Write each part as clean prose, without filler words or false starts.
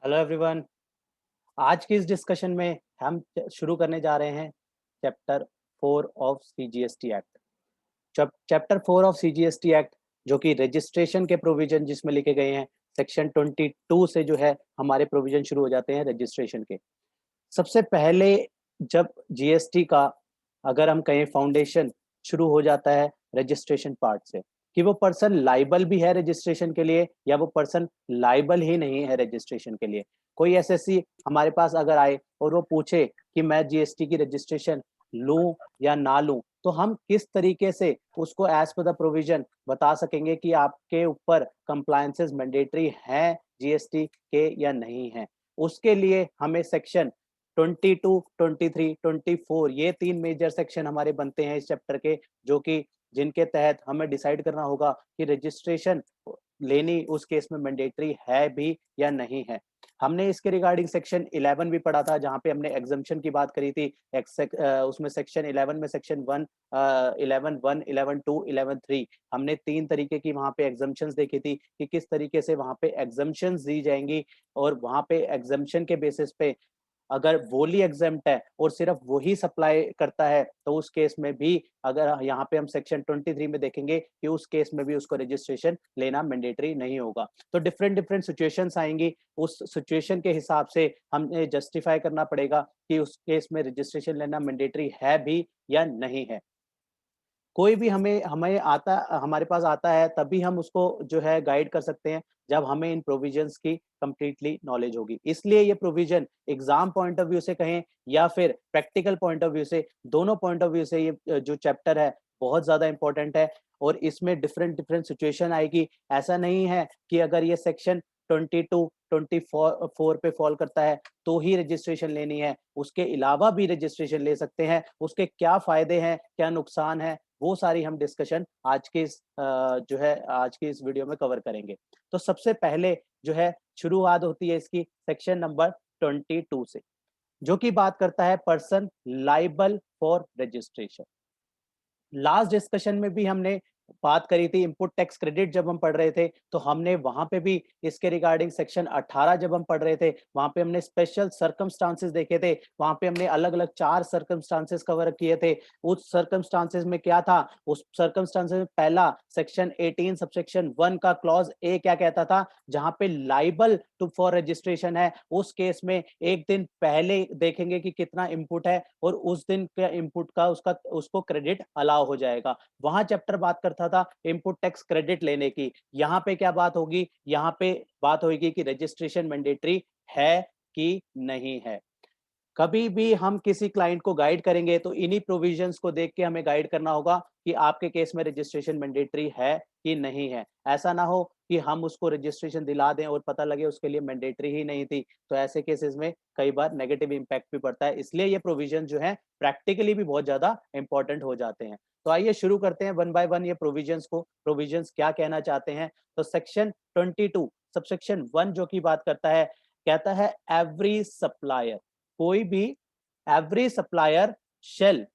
Hello everyone. आज की इस डिस्कशन में हम शुरू करने जा रहे हैं chapter 4 of CGST act. Chapter 4 of CGST act जो कि रजिस्ट्रेशन के प्रोविजन जिसमें लिखे गए हैं, सेक्शन 22 से जो है हमारे प्रोविजन शुरू हो जाते हैं रजिस्ट्रेशन के। सबसे पहले जब जीएसटी का अगर हम कहें फाउंडेशन शुरू हो जाता है रजिस्ट्रेशन पार्ट से, कि वो पर्सन लाइबल भी है रजिस्ट्रेशन के लिए या वो पर्सन लाइबल ही नहीं है रजिस्ट्रेशन के लिए। कोई एसएससी हमारे पास अगर आए और वो पूछे कि मैं जीएसटी की रजिस्ट्रेशन लूं या ना लूं, तो हम किस तरीके से उसको एज पर द प्रोविजन बता सकेंगे कि आपके ऊपर कंप्लायंसेस मैंडेटरी हैं जीएसटी के या नहीं है। उसके लिए हमें सेक्शन 22, 23, 24 ये 3 मेजर सेक्शन हमारे बनते हैं इस चैप्टर के, जो कि जिनके तहत हमें डिसाइड करना होगा कि रजिस्ट्रेशन लेनी उस केस में मैंडेटरी है भी या नहीं है। हमने इसके रिगार्डिंग सेक्शन 11 भी पढ़ा था, जहां पे हमने एग्जम्पशन की बात करी थी। उसमें सेक्शन 11 में सेक्शन 1, 11 1, 11 2, 11 3 हमने 3 तरीके की वहां पे एग्जम्पशंस देखी थी कि किस तरीके से वहां पे एग्जम्पशंस दी जाएंगी, और वहां पे एग्जम्पशन के बेसिस पे अगर वोली एग्जेम्प्ट है और सिर्फ वही सप्लाई करता है, तो उस केस में भी अगर यहाँ पे हम सेक्शन 23 में देखेंगे कि उस केस में भी उसको रजिस्ट्रेशन लेना मैंडेटरी नहीं होगा। तो डिफरेंट डिफरेंट सिचुएशंस आएंगी, उस सिचुएशन के हिसाब से हमें जस्टिफाई करना पड़ेगा कि उस केस में रजिस्ट्रेशन लेना मैंडेटरी है भी या नहीं है। कोई भी हमें हमें आता हमारे पास आता है तभी हम उसको जो है गाइड कर सकते हैं, जब हमें इन प्रोविजंस की कंप्लीटली नॉलेज होगी। इसलिए ये provision exam point of view से कहें या फिर प्रैक्टिकल पॉइंट ऑफ व्यू से, दोनों पॉइंट ऑफ व्यू से ये जो चैप्टर है बहुत ज्यादा इंपॉर्टेंट है। और इसमें डिफरेंट डिफरेंट सिचुएशन आएगी। ऐसा नहीं है कि अगर ये सेक्शन 22, 24 पे फॉल करता है तो ही रजिस्ट्रेशन लेनी है, उसके अलावा भी रजिस्ट्रेशन ले सकते हैं। उसके क्या फायदे हैं, क्या नुकसान है, वो सारी हम डिस्कशन आज के इस जो है आज की इस वीडियो में कवर करेंगे। तो सबसे पहले जो है शुरुआत होती है इसकी सेक्शन नंबर 22 से, जो कि बात करता है person liable for registration. Last discussion में भी हमने बात करी थी इनपुट टैक्स क्रेडिट, जब हम पढ़ रहे थे तो हमने वहां पे भी इसके रिगार्डिंग सेक्शन 18 जब हम पढ़ रहे थे, वहां पे हमने स्पेशल सर्कमस्टांसेस देखे थे। वहां पे हमने अलग अलग 4 सर्कमस्टांसेस कवर किए थे। उस सर्कमस्टांसेस में क्या था, उस सर्कमस्टांसेस में पहला सेक्शन 18 सबसेक्शन 1 का क्लॉज ए क्या कहता था, जहां पे लाइबल टू फॉर रजिस्ट्रेशन है, उस केस में एक दिन पहले देखेंगे कि कितना इनपुट है और उस दिन के इनपुट का उसका उसको क्रेडिट अलाउ हो जाएगा। वहां चैप्टर बात करता था इनपुट टैक्स क्रेडिट लेने की। यहाँ पे क्या बात होगी, यहाँ पे बात होगी कि रजिस्ट्रेशन मैंडेटरी है कि नहीं है। कभी भी हम किसी क्लाइंट को गाइड करेंगे तो इन्हीं प्रोविजंस को देख के हमें गाइड करना होगा कि आपके केस में रजिस्ट्रेशन मैंडेटरी है कि नहीं है। ऐसा ना हो कि हम उसको रजिस्ट्रेशन दिला दें और पता लगे उसके लिए मैंडेटरी ही नहीं थी, तो ऐसे केसेस में कई बार नेगेटिव इम्पैक्ट भी पड़ता है। इसलिए ये प्रोविजन जो है प्रैक्टिकली भी बहुत ज्यादा इंपॉर्टेंट हो जाते हैं। तो आइए शुरू करते हैं वन बाय वन ये प्रोविजंस को, प्रोविजंस क्या कहना चाहते हैं। तो सेक्शन 22 सबसेक्शन 1 जो की बात करता है, कहता है एवरी सप्लायर, कोई भी एवरी सप्लायर शेल,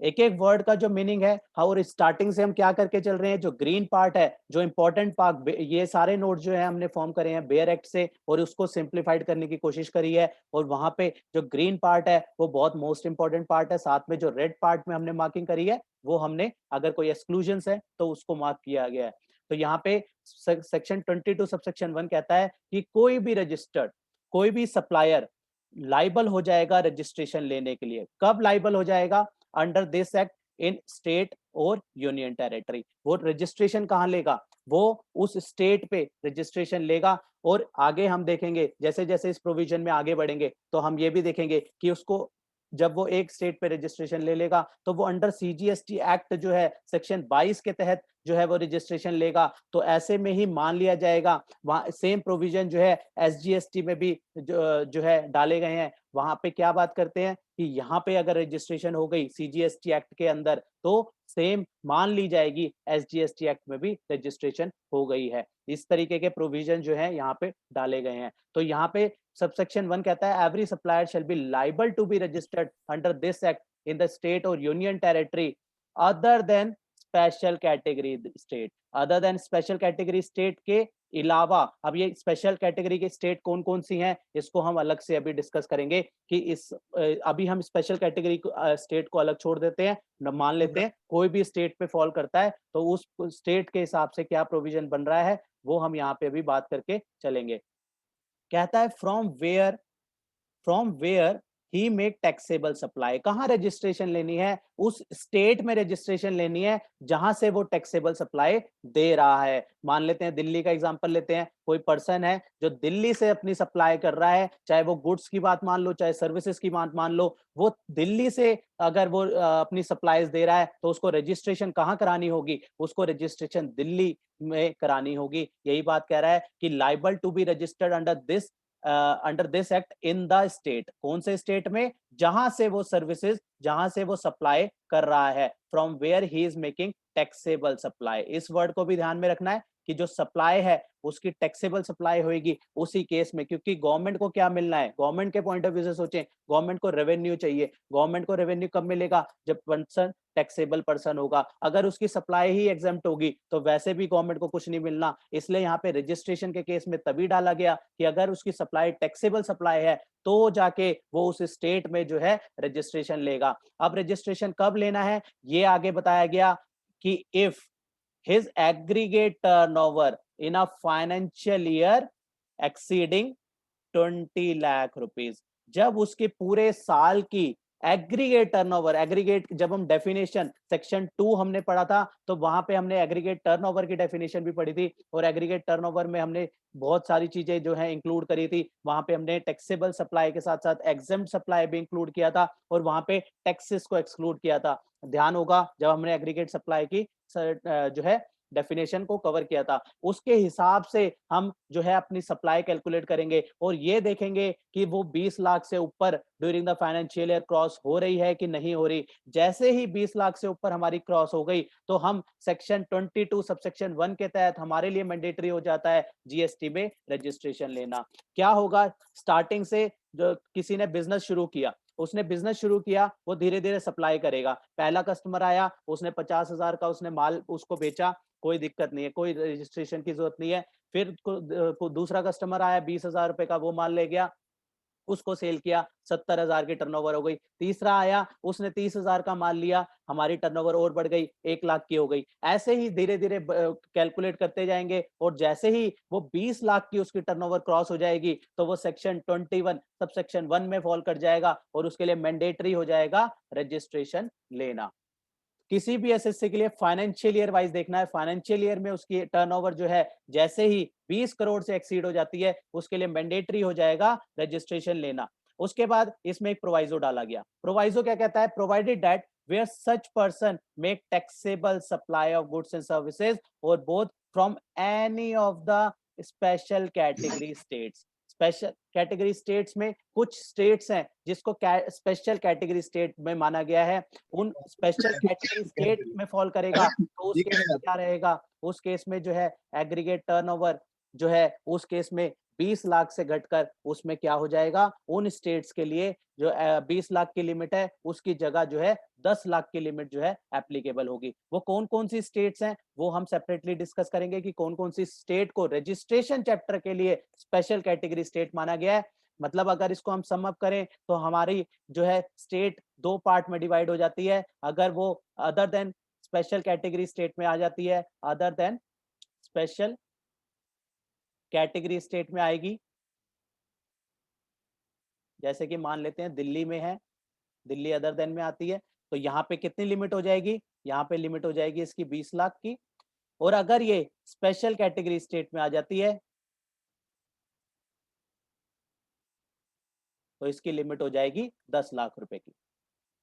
एक एक वर्ड का जो मीनिंग है, और स्टार्टिंग से हम क्या करके चल रहे हैं, जो ग्रीन पार्ट है, जो इंपॉर्टेंट पार्ट, ये सारे नोट जो है हमने फॉर्म करे हैं बेयर एक्ट से और उसको सिंप्लीफाइड करने की कोशिश करी है। और वहां पे जो ग्रीन पार्ट है वो बहुत मोस्ट इंपॉर्टेंट पार्ट है, साथ में जो रेड पार्ट में हमने मार्किंग करी है वो हमने अगर कोई एक्सक्लूजन है तो उसको मार्क किया गया है। तो यहाँ पे सेक्शन 22 सबसेक्शन 1 कहता है कि कोई भी रजिस्टर्ड, कोई भी सप्लायर लाइबल हो जाएगा रजिस्ट्रेशन लेने के लिए। कब लाइबल हो जाएगा, under this act in state और यूनियन टेरिटरी। वो रजिस्ट्रेशन कहाँ लेगा, वो उस स्टेट पे रजिस्ट्रेशन लेगा। और आगे हम देखेंगे जैसे जैसे इस प्रोविजन में आगे बढ़ेंगे तो हम ये भी देखेंगे कि उसको जब वो एक स्टेट पे रजिस्ट्रेशन ले लेगा तो वो अंडर सीजीएसटी एक्ट जो है सेक्शन 22 के तहत जो है वो रजिस्ट्रेशन लेगा। तो ऐसे में ही मान लिया जाएगा, वहां सेम प्रोविजन जो है एसजीएसटी में भी जो है डाले गए हैं। वहां पे क्या बात करते हैं कि यहाँ पे अगर रजिस्ट्रेशन हो गई सीजीएसटी एक्ट के अंदर तो सेम मान ली जाएगी एसजीएसटी एक्ट में भी रजिस्ट्रेशन हो गई है। इस तरीके के प्रोविजन जो है यहाँ पे डाले गए हैं। तो यहाँ पे सबसेक्शन 1 कहता है every supplier shall be liable to be registered under this act in the state और union territory other than special category state. Other than special category state के अलावा अब ये स्पेशल कैटेगरी के स्टेट कौन कौन सी हैं इसको हम अलग से अभी डिस्कस करेंगे कि अभी हम स्पेशल कैटेगरी स्टेट को अलग छोड़ देते हैं, मान लेते हैं कोई भी स्टेट पे फॉल करता है तो उस स्टेट के हिसाब से क्या प्रोविजन बन रहा है वो हम यहाँ पे अभी बात करके चलेंगे। कहता है from where he make taxable supply, कहाँ रजिस्ट्रेशन लेनी है, उस स्टेट में रजिस्ट्रेशन लेनी है जहां से वो टैक्सेबल सप्लाई दे रहा है। मान लेते हैं दिल्ली का एग्जांपल लेते हैं, कोई पर्सन है जो दिल्ली से अपनी सप्लाई कर रहा है, चाहे वो गुड्स की बात मान लो चाहे सर्विसेज की बात मान लो, वो दिल्ली से अगर वो अपनी सप्लाईज दे रहा है तो उसको रजिस्ट्रेशन कहाँ करानी होगी, उसको रजिस्ट्रेशन दिल्ली में करानी होगी। यही बात कह रहा है कि liable to be registered under this act in the state, कौन से स्टेट में, जहां से वो सर्विसेज जहां से वो सप्लाई कर रहा है, from where he is making taxable supply. इस वर्ड को भी ध्यान में रखना है कि जो सप्लाई है उसकी टैक्सेबल सप्लाई होगी उसी केस में, क्योंकि गवर्नमेंट को क्या मिलना है, गवर्नमेंट के पॉइंट ऑफ व्यू से सोचें, गवर्नमेंट को रेवेन्यू चाहिए। गवर्नमेंट को रेवेन्यू कब मिलेगा, जब पर्सन टैक्सेबल पर्सन होगा। अगर उसकी सप्लाई ही एग्जेम्प्ट होगी तो वैसे भी गवर्नमेंट को कुछ नहीं मिलना। इसलिए यहाँ पे रजिस्ट्रेशन के केस में तभी डाला गया कि अगर उसकी सप्लाई टैक्सेबल सप्लाई है तो जाके वो उस स्टेट में जो है रजिस्ट्रेशन लेगा। अब रजिस्ट्रेशन कब लेना है ये आगे बताया गया कि if his aggregate turnover in a financial year exceeding 20 lakh rupees, जब उसके पूरे साल की एग्रीगेट टर्नओवर, एग्रीगेट जब हम डेफिनेशन सेक्शन 2 हमने पढ़ा था तो वहां पे हमने एग्रीगेट टर्नओवर की डेफिनेशन भी पढ़ी थी, और एग्रीगेट टर्नओवर में हमने बहुत सारी चीजें जो है इंक्लूड करी थी। वहां पे हमने टैक्सेबल सप्लाई के साथ साथ एग्जेम्प्ट सप्लाई भी इंक्लूड किया था और वहां पे टैक्सेस को एक्सक्लूड किया था। ध्यान होगा जब हमने एग्रीगेट सप्लाई की जो है डेफिनेशन को कवर किया था, उसके हिसाब से हम जो है अपनी सप्लाई कैलकुलेट करेंगे और ये देखेंगे कि वो 20 लाख से ऊपर during the financial year cross हो रही है कि नहीं हो रही। जैसे ही 20 लाख से ऊपर हमारी क्रॉस हो गई तो हम सेक्शन 22 सबसेक्शन 1 के तहत हमारे लिए मैंडेटरी हो जाता है जीएसटी में रजिस्ट्रेशन लेना। क्या होगा, स्टार्टिंग से जो किसी ने बिजनेस शुरू किया, उसने बिजनेस शुरू किया, वो धीरे धीरे सप्लाई करेगा। पहला कस्टमर आया, उसने 50,000 का उसने माल उसको बेचा, कोई दिक्कत नहीं है, कोई रजिस्ट्रेशन की जरूरत नहीं है। फिर दूसरा कस्टमर आया, 20,000 रुपए का वो माल ले गया, उसको सेल किया, 70,000 की टर्नओवर हो गई। तीसरा आया, उसने 30,000 का माल लिया, हमारी टर्नओवर और बढ़ गई, 1 लाख की हो गई। ऐसे ही धीरे धीरे कैलकुलेट करते जाएंगे और जैसे ही वो 20 लाख की उसकी टर्नओवर क्रॉस हो जाएगी तो वो सेक्शन 21 सब सेक्शन 1 में फॉल कर जाएगा और उसके लिए मैंडेटरी हो जाएगा रजिस्ट्रेशन लेना। किसी भी एसएससी के लिए फाइनेंशियल ईयर वाइज देखना है, फाइनेंशियल ईयर में उसकी टर्नओवर जो है जैसे ही 20 करोड़ से एक्सीड हो जाती है उसके लिए मैंडेटरी हो जाएगा रजिस्ट्रेशन लेना। उसके बाद इसमें एक प्रोवाइजो डाला गया। प्रोवाइजो क्या कहता है, provided that where such person make taxable supply of goods and services or both from any of the special category states। Special category states में कुछ स्टेट्स हैं जिसको स्पेशल कैटेगरी स्टेट में माना गया है, उन स्पेशल कैटेगरी स्टेट में फॉल करेगा तो उस केस में क्या रहेगा, उस केस में जो है एग्रीगेट टर्नओवर जो है उस केस में 20 लाख से घटकर उसमें क्या हो जाएगा, उन स्टेट्स के लिए जो 20 लाख की लिमिट है उसकी जगह जो है 10 लाख की लिमिट जो है एप्लीकेबल होगी। वो कौन कौन सी स्टेट्स हैं वो हम सेपरेटली डिस्कस करेंगे कि कौन कौन सी स्टेट को रजिस्ट्रेशन चैप्टर के लिए स्पेशल कैटेगरी स्टेट माना गया है। मतलब अगर इसको हम सम अप करें तो हमारी जो है स्टेट दो पार्ट में डिवाइड हो जाती है। अगर वो other than special category state में आ जाती है, other than special category state में आएगी, जैसे कि मान लेते हैं दिल्ली में है, दिल्ली अदर देन में आती है, तो यहाँ पे कितनी लिमिट हो जाएगी, यहाँ पे लिमिट हो जाएगी इसकी 20 लाख की। और अगर ये स्पेशल कैटेगरी स्टेट में आ जाती है तो इसकी लिमिट हो जाएगी 10 लाख रुपए की।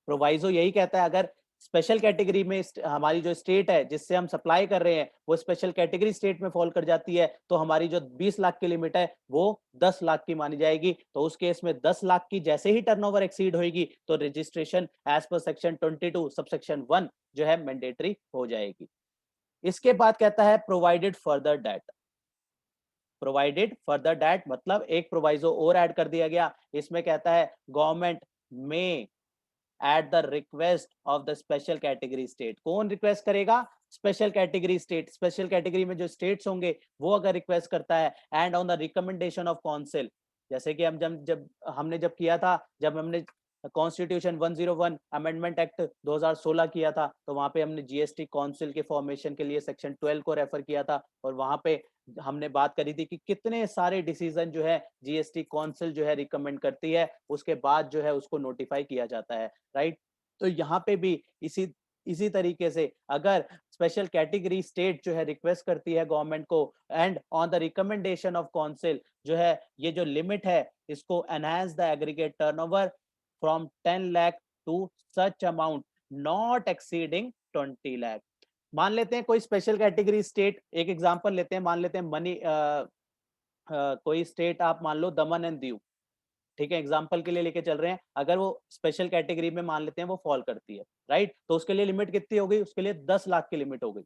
प्रोवाइजो यही कहता है अगर स्पेशल कैटेगरी में हमारी जो स्टेट है जिससे हम सप्लाई कर रहे हैं वो स्पेशल कैटेगरी स्टेट में फॉल कर जाती है तो हमारी जो 20 लाख की लिमिट है वो 10 लाख की मानी जाएगी। तो उस केस में 10 लाख की जैसे ही टर्नओवर एक्सीड होगी तो registration as per section 22 subsection 1 जो है मैंडेटरी हो जाएगी। इसके बाद कहता है provided further that, provided further that मतलब एक प्रोवाइजो और ऐड कर दिया गया। इसमें कहता है गवर्नमेंट में at the request of the special category state, कौन रिक्वेस्ट करेगा, स्पेशल कैटेगरी में जो स्टेट्स होंगे वो अगर रिक्वेस्ट करता है and on the recommendation of council, जैसे कि हम जब हमने कॉन्स्टिट्यूशन 101 अमेंडमेंट एक्ट 2016 किया था, तो वहां पे हमने जीएसटी काउंसिल के फॉर्मेशन के लिए सेक्शन 12 को रेफर किया था, और वहां पे हमने बात करी थी कि कितने सारे डिसीजन जो है जीएसटी काउंसिल जो है रिकमेंड करती है, उसके बाद जो है उसको नोटिफाई किया जाता है, राइट। तो यहाँ पे भी इसी इसी तरीके से अगर स्पेशल कैटेगरी स्टेट जो है रिक्वेस्ट करती है गवर्नमेंट को and on the recommendation of council, जो है ये जो लिमिट है इसको enhance the aggregate turnover from 10 lakh to such amount not exceeding 20 lakh. मान लेते हैं कोई स्पेशल कैटेगरी स्टेट, एक एग्जांपल लेते हैं, मान लेते हैं कोई स्टेट आप मान लो दमन एंड दीव, ठीक है, एग्जाम्पल के लिए लेके चल रहे हैं, अगर वो स्पेशल कैटेगरी में मान लेते हैं वो फॉल करती है, राइट, तो उसके लिए लिमिट कितनी हो गई, उसके लिए 10 लाख की लिमिट हो गई।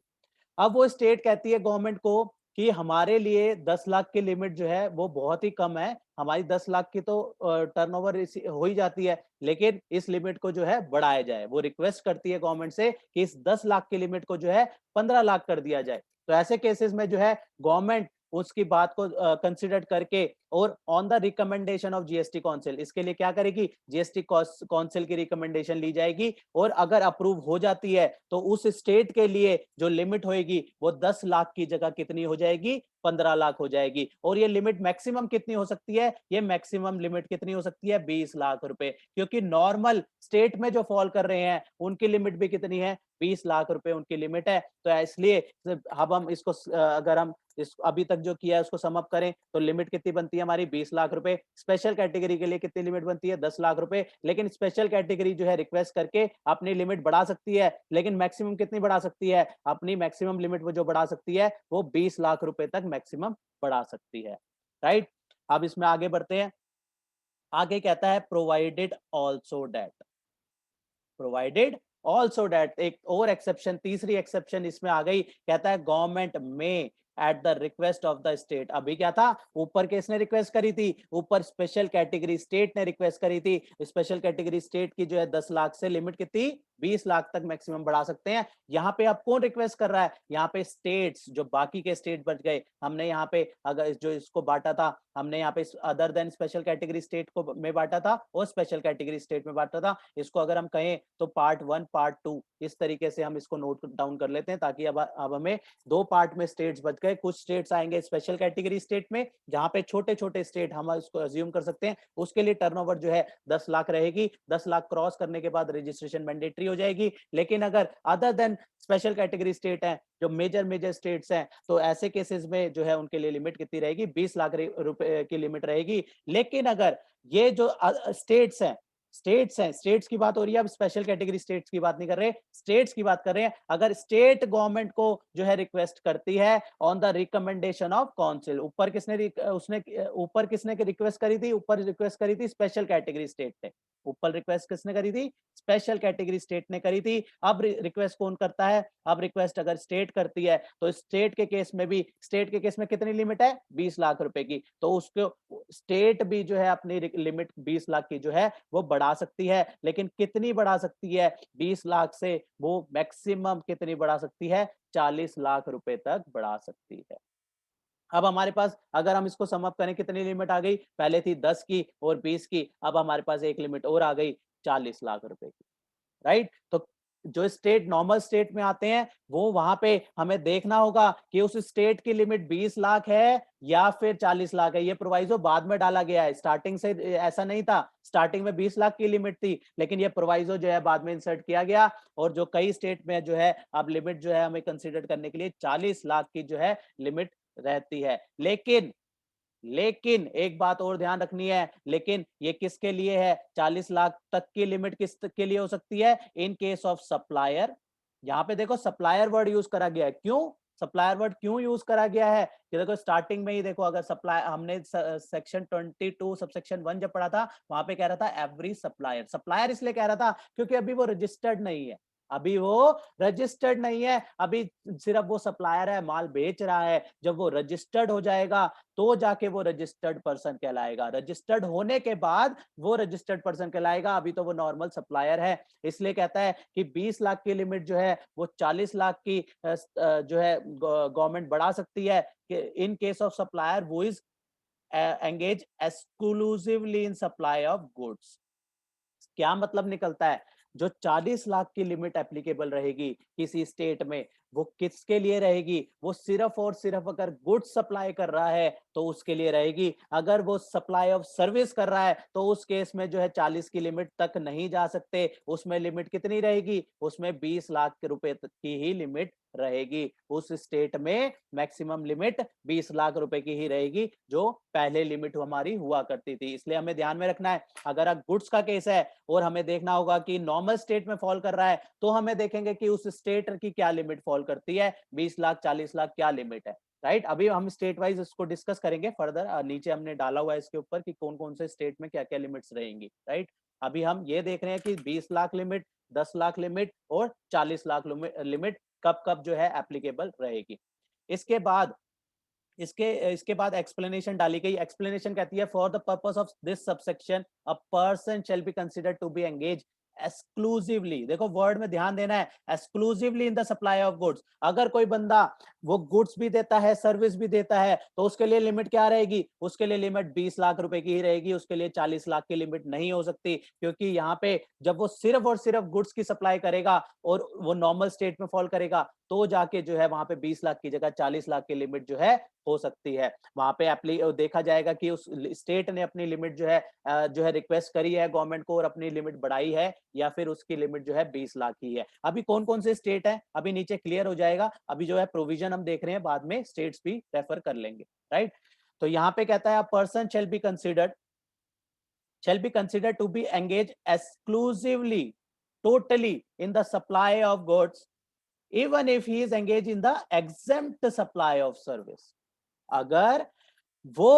अब वो स्टेट कहती है गवर्नमेंट को कि हमारे लिए 10 लाख की लिमिट जो है वो बहुत ही कम है, हमारी 10 लाख की तो टर्नओवर हो ही जाती है, लेकिन इस लिमिट को जो है बढ़ाया जाए। वो रिक्वेस्ट करती है गवर्नमेंट से कि इस 10 लाख की लिमिट को जो है 15 लाख कर दिया जाए। तो ऐसे केसेस में जो है गवर्नमेंट उसकी बात को कंसिडर करके और on the recommendation of GST council, इसके लिए क्या करेगी, जीएसटी काउंसिल की रिकमेंडेशन ली जाएगी, और अगर अप्रूव हो जाती है तो उस स्टेट के लिए जो लिमिट होएगी वो 10 लाख की जगह कितनी हो जाएगी, 15 लाख हो जाएगी। और ये लिमिट मैक्सिमम कितनी हो सकती है, ये मैक्सिमम लिमिट कितनी हो सकती है, 20 लाख रुपए, क्योंकि नॉर्मल स्टेट में जो फॉल कर रहे हैं उनकी लिमिट भी कितनी है, 20 लाख रुपए उनकी लिमिट है। तो इसलिए अब हम इसको अगर हम इस अभी तक जो किया है उसको सम अप करें तो लिमिट कितनी बनती है हमारी, 20 लाख रुपए। स्पेशल कैटेगरी के लिए कितनी लिमिट बनती है, 10 लाख रुपए। लेकिन स्पेशल कैटेगरी जो है रिक्वेस्ट करके अपनी लिमिट बढ़ा सकती है, लेकिन मैक्सिमम कितनी बढ़ा सकती है, अपनी मैक्सिमम लिमिट वो जो बढ़ा सकती है वो 20 लाख रुपए तक मैक्सिमम बढ़ा सकती है, राइट। अब इसमें आगे बढ़ते हैं, आगे कहता है provided also that, provided also that, एक और एक्सेप्शन, तीसरी एक्सेप्शन इसमें आ गई, कहता है गवर्नमेंट में at the request of the state. अभी क्या था, ऊपर किसने रिक्वेस्ट करी थी, ऊपर स्पेशल कैटेगरी स्टेट ने रिक्वेस्ट करी थी, स्पेशल कैटेगरी स्टेट की जो है 10 लाख से लिमिट कितनी, 20 लाख तक मैक्सिमम बढ़ा सकते हैं। यहाँ पे अब कौन रिक्वेस्ट कर रहा है, यहाँ पे स्टेट्स, जो बाकी के स्टेट बच गए, हमने यहाँ पे अगर जो इसको बांटा था, हमने यहाँ पे other than special category state को में बांटा था और स्पेशल कैटेगरी स्टेट में बांटा था। इसको अगर हम कहें तो पार्ट 1 पार्ट 2 इस तरीके से हम इसको नोट डाउन कर लेते हैं, ताकि अब हमें दो पार्ट में स्टेट्स बच गए। कुछ स्टेट्स आएंगे स्पेशल कैटेगरी स्टेट में, जहां पे छोटे छोटे स्टेट हम इसको अज्यूम कर सकते हैं, उसके लिए टर्नओवर जो है 10 लाख रहेगी, 10 लाख क्रॉस करने के बाद रजिस्ट्रेशन मैंडेटरी हो जाएगी। लेकिन अगर other than special category state है, जो मेजर स्टेट्स हैं, तो ऐसे केसेस में जो है उनके लिए लिमिट कितनी रहेगी, 20 लाख रुपए की लिमिट रहेगी। लेकिन अगर ये जो स्टेट्स की बात हो रही है, अब स्पेशल कैटेगरी स्टेट्स की बात नहीं कर रहे, स्टेट्स की बात कर रहे हैं। अगर स्टेट गवर्नमेंट को जो है रिक्वेस्ट करती है on the recommendation of council, ऊपर किसने रिक्वेस्ट करी थी, ऊपर रिक्वेस्ट करी थी स्पेशल कैटेगरी स्टेट ने, ऊपर रिक्वेस्ट किसने करी थी, स्पेशल कैटेगरी स्टेट ने करी थी। अब रिक्वेस्ट कौन करता है, अब रिक्वेस्ट अगर स्टेट करती है तो स्टेट के केस में कितनी लिमिट है, 20 लाख रुपए की, तो उसको स्टेट भी जो है अपनी लिमिट 20 लाख की जो है वो बढ़ा सकती है। लेकिन कितनी बढ़ा सकती है, 20 लाख से वो मैक्सिमम कितनी बढ़ा सकती है, 40 लाख रुपए तक बढ़ा सकती है। अब हमारे पास अगर हम इसको सम अप करें, कितनी लिमिट आ गई, पहले थी 10 की और 20 की, अब हमारे पास एक लिमिट और आ गई 40 लाख रुपए की, राइट। तो जो स्टेट नॉर्मल स्टेट में आते हैं वो वहां पे हमें देखना होगा कि उस स्टेट की लिमिट 20 लाख है या फिर 40 लाख है। ये प्रोवाइजो बाद में डाला गया है, स्टार्टिंग से ऐसा नहीं था, स्टार्टिंग में 20 लाख की लिमिट थी, लेकिन ये प्रोवाइजो जो है बाद में इंसर्ट किया गया, और जो कई स्टेट में जो है अब लिमिट जो है हमें कंसीडर करने के लिए 40 लाख की जो है लिमिट रहती है। लेकिन एक बात और ध्यान रखनी है, लेकिन ये किसके लिए है, 40 लाख तक की लिमिट किस के लिए हो सकती है, इन केस ऑफ सप्लायर। यहाँ पे देखो सप्लायर वर्ड यूज करा गया है, क्यों सप्लायर वर्ड क्यों यूज करा गया है, कि देखो स्टार्टिंग में ही देखो, अगर सप्लाई हमने सेक्शन 22 सबसेक्शन 1 जब पढ़ा था, वहां पे कह रहा था एवरी सप्लायर, सप्लायर इसलिए कह रहा था क्योंकि अभी वो रजिस्टर्ड नहीं है। अभी वो रजिस्टर्ड नहीं है, अभी सिर्फ वो सप्लायर है, माल बेच रहा है। जब वो रजिस्टर्ड हो जाएगा तो जाके वो रजिस्टर्ड पर्सन कहलाएगा। रजिस्टर्ड होने के बाद वो रजिस्टर्ड पर्सन कहलाएगा, अभी तो वो नॉर्मल सप्लायर है। इसलिए कहता है कि 20 लाख की लिमिट जो है वो 40 लाख की जो है गवर्नमेंट बढ़ा सकती है in case of supplier who is engage exclusively in supply of goods. क्या मतलब निकलता है? जो 40 लाख की लिमिट एप्लीकेबल रहेगी किसी स्टेट में, वो किसके लिए रहेगी? वो सिर्फ और सिर्फ अगर गुड्स सप्लाई कर रहा है तो उसके लिए रहेगी। अगर वो सप्लाई ऑफ सर्विस कर रहा है तो उस केस में जो है 40 की लिमिट तक नहीं जा सकते। उसमें लिमिट कितनी रहेगी? उसमें 20 लाख के रुपए तक की ही लिमिट रहेगी। उस स्टेट में मैक्सिमम लिमिट 20 लाख रुपए की ही रहेगी, जो पहले लिमिट हमारी हुआ करती थी। इसलिए हमें ध्यान में रखना है, अगर गुड्स का केस है और हमें देखना होगा कि नॉर्मल स्टेट में फॉल कर रहा है, तो हमें देखेंगे कि उस स्टेट की क्या लिमिट फॉल करती है, 20 लाख 40 लाख क्या लिमिट है। राइट, अभी हम स्टेट वाइज इसको डिस्कस करेंगे फर्दर। नीचे हमने डाला हुआ है इसके ऊपर कि कौन कौन से स्टेट में क्या क्या लिमिट्स रहेंगी। राइट, अभी हम ये देख रहे हैं कि 20 लाख लिमिट, 10 लाख लिमिट और 40 लाख लिमिट कब कब जो है एप्लीकेबल रहेगी। इसके बाद इसके बाद एक्सप्लेनेशन डाली गई। एक्सप्लेनेशन कहती है for the purpose of this subsection a person shall be considered to be engage exclusively. देखो वर्ड में ध्यान देना है, exclusively in the supply of goods. अगर कोई बंदा वो गुड्स भी देता है, सर्विस भी देता है, तो उसके लिए लिमिट क्या रहेगी? उसके लिए लिमिट 20 लाख रुपए की ही रहेगी, उसके लिए 40 लाख की लिमिट नहीं हो सकती। क्योंकि यहाँ पे जब वो सिर्फ और सिर्फ गुड्स की सप्लाई करेगा और वो नॉर्मल स्टेट में फॉल करेगा, तो जाके जो है वहां पे 20 लाख की जगह 40 लाख की लिमिट जो है हो सकती है। वहां पे देखा जाएगा कि उस स्टेट ने अपनी लिमिट जो है रिक्वेस्ट करी है गवर्नमेंट को और अपनी लिमिट बढ़ाई है, या फिर उसकी लिमिट जो है 20 लाख ही है। अभी कौन कौन से स्टेट है अभी नीचे क्लियर हो जाएगा। अभी जो है प्रोविजन हम देख रहे हैं, बाद में स्टेट्स भी रेफर कर लेंगे। राइट, तो यहाँ पे कहता है person shall be considered to be engaged exclusively, totally in the supply of goods, even if he is engaged in the exempt supply of service। अगर वो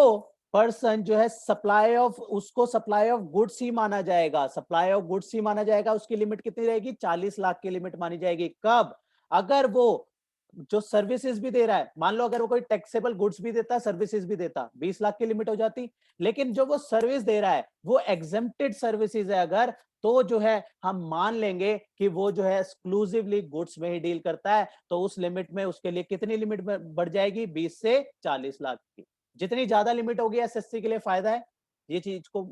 पर्सन जो है सप्लाई ऑफ, उसको सप्लाई ऑफ गुड्स ही माना जाएगा, supply of goods ही माना जाएगा, उसकी लिमिट कितनी रहेगी? 40 लाख की लिमिट मानी जाएगी। कब? अगर वो जो सर्विसेज भी दे रहा है, मान लो अगर वो कोई टैक्सेबल गुड्स भी देता, सर्विसेज भी देता, 20 लाख की लिमिट हो जाती। लेकिन जो वो सर्विस दे रहा है वो एग्जेम्प्टेड सर्विसेज है अगर, तो जो है हम मान लेंगे कि वो जो है एक्सक्लूसिवली गुड्स में ही डील करता है। तो उस लिमिट में उसके लिए कितनी लिमिट बढ़ जाएगी? 20 से 40 लाख की। जितनी ज्यादा लिमिट होगी एसएससी के लिए फायदा है। ये चीज को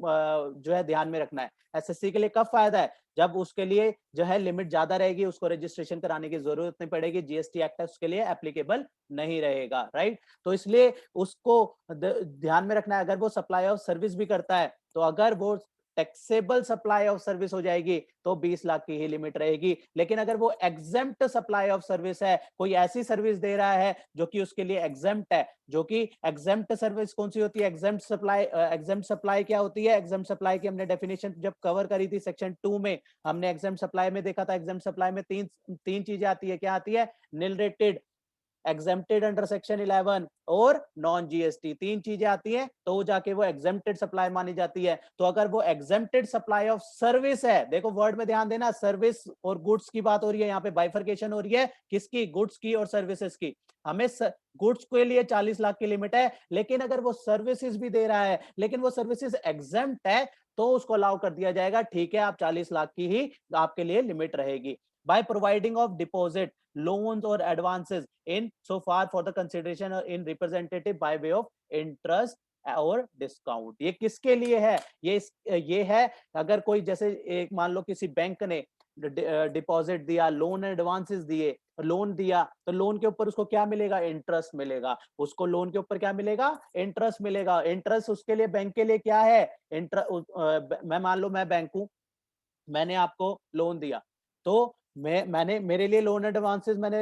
जो है ध्यान में रखना है। एसएससी के लिए कब फायदा है? जब उसके लिए जो है लिमिट ज्यादा रहेगी, उसको रजिस्ट्रेशन कराने की जरूरत नहीं पड़ेगी, जीएसटी एक्ट उसके लिए एप्लीकेबल नहीं रहेगा। राइट, तो इसलिए उसको ध्यान में रखना है। अगर वो सप्लाई ऑफ सर्विस भी करता है, तो अगर वो टैक्सेबल सप्लाई ऑफ सर्विस हो जाएगी तो 20 लाख की ही लिमिट रहेगी। लेकिन अगर वो एग्जेम्प्ट सप्लाई ऑफ सर्विस है, कोई ऐसी सर्विस दे रहा है जो कि उसके लिए एग्जेम्प्ट है, जो कि एग्जेम्प्ट सर्विस कौन सी होती है? एग्जेम्प्ट सप्लाई क्या होती है? एग्जेम्प्ट सप्लाई की हमने डेफिनेशन जब कवर करी थी सेक्शन 2 में, हमने एग्जेम्प्ट सप्लाई में देखा था। एग्जेम्प्ट सप्लाई में तीन चीजें आती है। क्या आती है? निल रेटेड, एग्जेम्प्टेड अंडर सेक्शन 11 और नॉन जीएसटी, तीन चीजें आती हैं, तो जाके वो एग्जेम्प्टेड सप्लाई मानी जाती है। तो अगर वो एग्जेम्प्टेड सप्लाई ऑफ सर्विस है, देखो वर्ड में ध्यान देना, सर्विस और गुड्स की बात हो रही है, यहाँ पे बाइफर्केशन हो रही है किसकी? गुड्स की और सर्विसेज की। हमें गुड्स के लिए 40 लाख की लिमिट है, लेकिन अगर वो सर्विसेज भी दे रहा है, लेकिन वो सर्विसेज एग्जेम्प्ट है, तो उसको अलाउ कर दिया जाएगा। ठीक है, आप 40 लाख की ही आपके लिए लिमिट रहेगी। By providing of deposit, loans or advances in so far for the consideration in representative by way of interest और डिस्काउंट। ये किसके लिए है? ये है अगर कोई, जैसे एक मान लो किसी बैंक ने डिपॉजिट दिया, लोन एडवांसेस दिए, लोन दिया, तो लोन के ऊपर उसको क्या मिलेगा? इंटरेस्ट मिलेगा। उसको लोन के ऊपर क्या मिलेगा? इंटरेस्ट मिलेगा। इंटरेस्ट उसके लिए, बैंक के लिए क्या है? मैं मान लो मैं बैंक हूं, मैंने आपको लोन दिया, तो मैंने मेरे लिए लोन एडवांसेस मैंने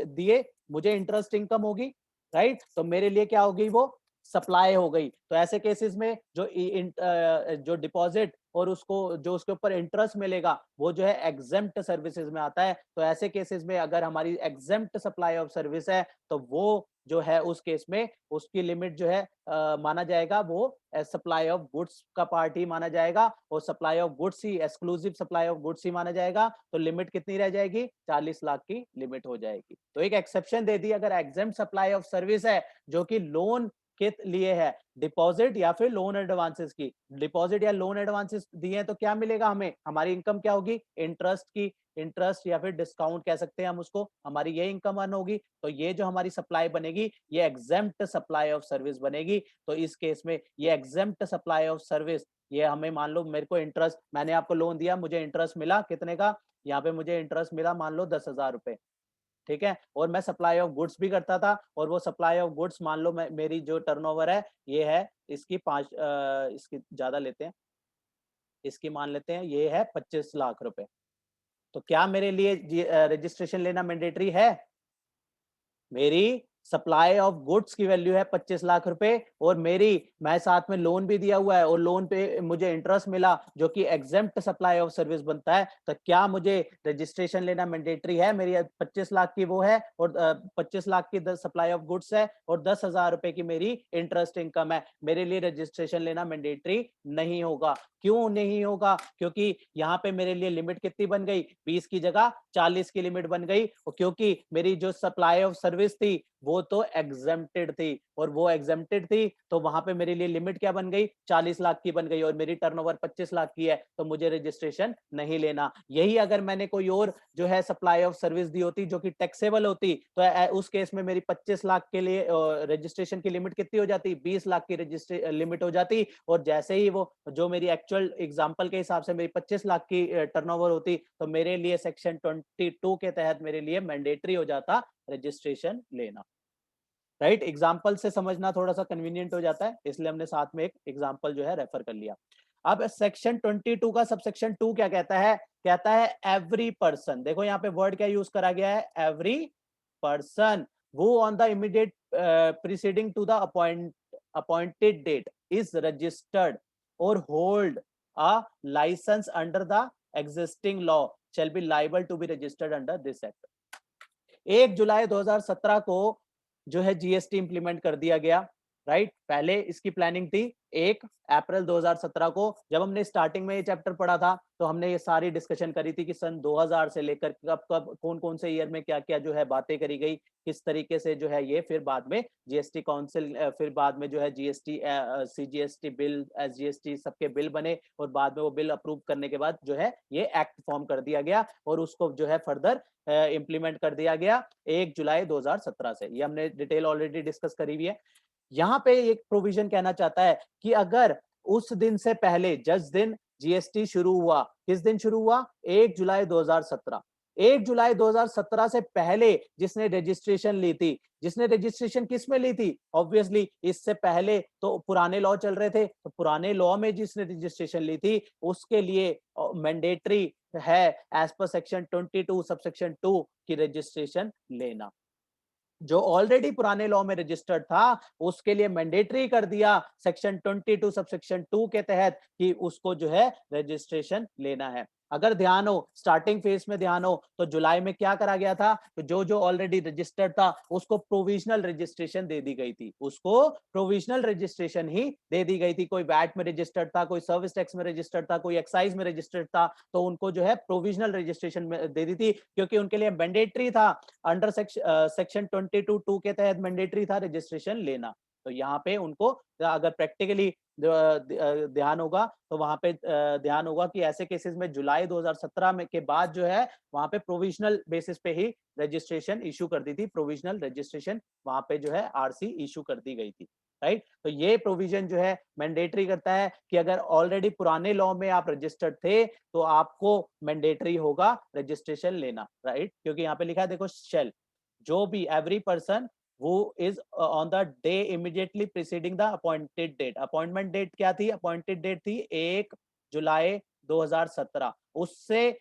दिए, मुझे इंटरेस्ट इनकम होगी। राइट, तो मेरे लिए क्या होगी? वो सप्लाई हो गई। तो ऐसे केसेस में जो डिपॉजिट और उसको जो उसके ऊपर इंटरेस्ट मिलेगा, वो जो है एग्जेम्प्ट सर्विसेज में आता है। तो ऐसे केसेस में अगर हमारी एग्जेम्प्ट सप्लाई ऑफ सर्विस है, तो वो जो है उस केस में उसकी लिमिट जो है माना जाएगा वो सप्लाई ऑफ गुड्स का पार्ट ही माना जाएगा, और सप्लाई ऑफ गुड्स ही, एक्सक्लूसिव सप्लाई ऑफ गुड्स ही माना जाएगा। तो लिमिट कितनी रह जाएगी? 40 लाख की लिमिट हो जाएगी। तो एक एक्सेप्शन दे दी, अगर एग्जेम्प्ट सप्लाई ऑफ सर्विस है जो कि लोन के लिए है, डिपॉजिट या फिर लोन एडवांसेस की, डिपॉजिट या लोन एडवांसेस दिए हैं तो क्या मिलेगा हमें? हमारी इनकम क्या होगी? इंटरेस्ट की, इंटरेस्ट या फिर डिस्काउंट कह सकते हैं हम उसको, हमारी ये इनकम अर्न होगी। तो ये जो हमारी सप्लाई बनेगी ये एग्जेम्प्ट सप्लाई ऑफ सर्विस बनेगी। तो इस केस में ये एग्जेम्प्ट सप्लाई ऑफ सर्विस, ये हमें मान लो मेरे को इंटरेस्ट, मैंने आपको लोन दिया, मुझे इंटरेस्ट मिला कितने का? यहाँ पे मुझे इंटरेस्ट मिला मान लो 10,000 रुपए, ठीक है, और मैं सप्लाई ऑफ गुड्स भी करता था, और वो सप्लाई ऑफ गुड्स मान लो मेरी जो टर्नओवर है ये है इसकी इसकी ज्यादा लेते हैं, इसकी मान लेते हैं ये है 25 लाख रुपए। तो क्या मेरे लिए रजिस्ट्रेशन लेना मैंडेटरी है? मेरी सप्लाई ऑफ गुड्स की वैल्यू है 25 लाख रुपए, और मैं साथ में लोन भी दिया हुआ है और लोन पे मुझे इंटरेस्ट मिला जो कि एग्जेम्प्ट सप्लाई ऑफ सर्विस बनता है। तो क्या मुझे रजिस्ट्रेशन लेना मैंडेटरी है? मेरी 25 लाख की वो है, और 25 लाख की सप्लाई ऑफ गुड्स है, और 10,000 रुपए की मेरी इंटरेस्ट इनकम है, मेरे लिए रजिस्ट्रेशन लेना मैंडेटरी नहीं होगा। क्यों नहीं होगा? क्योंकि यहाँ पे मेरे लिए लिमिट कितनी बन गई? 20 की जगह 40 की लिमिट बन गई, और क्योंकि मेरी जो सप्लाई ऑफ सर्विस थी वो तो एग्जेम्प्टेड थी, और वो एग्जेम्प्टेड थी तो वहां पे मेरे लिए लिमिट क्या बन गई? 40 लाख की बन गई, और मेरी टर्नओवर 25 लाख की है, तो मुझे रजिस्ट्रेशन नहीं लेना। यही अगर मैंने कोई और जो है सप्लाई ऑफ सर्विस दी होती जो कि टैक्सेबल होती, तो उस केस में मेरी 25 लाख के लिए रजिस्ट्रेशन की लिमिट कितनी हो जाती? 20 लाख की रजिस्ट्रेशन लिमिट हो जाती, और जैसे ही वो जो मेरी एक्चुअल एग्जांपल के हिसाब से मेरी 25 लाख की टर्नओवर होती, तो मेरे लिए सेक्शन 22 के तहत मेरे लिए मैंडेटरी हो जाता रजिस्ट्रेशन लेना। राइट, एग्जाम्पल से समझना थोड़ा सा कन्वीनियंट हो जाता है, इसलिए हमने साथ में एक एग्जाम्पल जो है रेफर कर लिया। अब सेक्शन 22 का सब सेक्शन 2 क्या कहता है? कहता है एवरी पर्सन, देखो यहाँ पे वर्ड क्या यूज करा गया है? Every person who on the immediate preceding to the appointed date is registered और hold a licence under the existing law shall be liable to be registered under this act। 1 जुलाई 2017 को जो है GST implement कर दिया गया, right. पहले इसकी planning थी 1 अप्रैल 2017 को। जब हमने स्टार्टिंग में ये चैप्टर पढ़ा था तो हमने ये सारी डिस्कशन करी थी कि सन 2000 से लेकर कब कब कौन कौन से ईयर में क्या क्या जो है बातें करी गई, किस तरीके से जो है ये, फिर बाद में जीएसटी काउंसिल, फिर बाद में जो है जीएसटी सीजीएसटी बिल, एसजीएसटी सबके बिल बने, और बाद में वो बिल अप्रूव करने के बाद जो है ये एक्ट फॉर्म कर दिया गया, और उसको जो है फर्दर इंप्लीमेंट कर दिया गया 1 जुलाई 2017 से। ये हमने डिटेल ऑलरेडी डिस्कस करी हुई है। यहाँ पे एक प्रोविजन कहना चाहता है कि अगर उस दिन से पहले, जिस दिन जीएसटी शुरू हुआ, किस दिन शुरू हुआ? 1 जुलाई 2017। 1 जुलाई 2017 से पहले जिसने रजिस्ट्रेशन ली थी, जिसने रजिस्ट्रेशन किस में ली थी? ऑब्वियसली इससे पहले तो पुराने लॉ चल रहे थे, तो पुराने लॉ में जिसने रजिस्ट्रेशन ली थी उसके लिए मैंडेटरी है एज पर सेक्शन 22 सबसेक्शन 2 की रजिस्ट्रेशन लेना। जो ऑलरेडी पुराने लॉ में रजिस्टर्ड था उसके लिए मैंडेटरी कर दिया सेक्शन 22 सबसेक्शन 2 के तहत कि उसको जो है रजिस्ट्रेशन लेना है। अगर ध्यान हो, स्टार्टिंग फेज में ध्यान हो, तो जुलाई में क्या करा गया था? तो जो जो ऑलरेडी रजिस्टर्ड था उसको प्रोविजनल रजिस्ट्रेशन दे दी गई थी, उसको प्रोविजनल रजिस्ट्रेशन ही दे दी गई थी। कोई वैट में रजिस्टर्ड था, कोई सर्विस टैक्स में रजिस्टर्ड था, कोई एक्साइज में रजिस्टर्ड था, तो उनको जो है प्रोविजनल रजिस्ट्रेशन दे दी थी, क्योंकि उनके लिए मैंडेटरी था अंडर सेक्शन 22(2) के तहत मैंडेटरी था रजिस्ट्रेशन लेना। तो यहाँ पे उनको अगर प्रैक्टिकली ध्यान होगा तो वहां पे ध्यान होगा कि ऐसे केसेस में जुलाई 2017 में के बाद जो है वहां पे प्रोविजनल बेसिस पे ही रजिस्ट्रेशन इशू कर दी थी, प्रोविजनल रजिस्ट्रेशन वहां पे जो है आरसी इशू कर दी गई थी, राइट। तो ये प्रोविजन जो है मैंडेटरी करता है कि अगर ऑलरेडी पुराने लॉ में आप रजिस्टर्ड थे तो आपको मैंडेटरी होगा रजिस्ट्रेशन लेना, राइट। क्योंकि यहाँ पे लिखा है देखो, शेल, जो भी every person who is on the day immediately preceding the appointed date। Appointment date क्या थी? अपॉइंटेड डेट थी 1 जुलाई 2017। उससे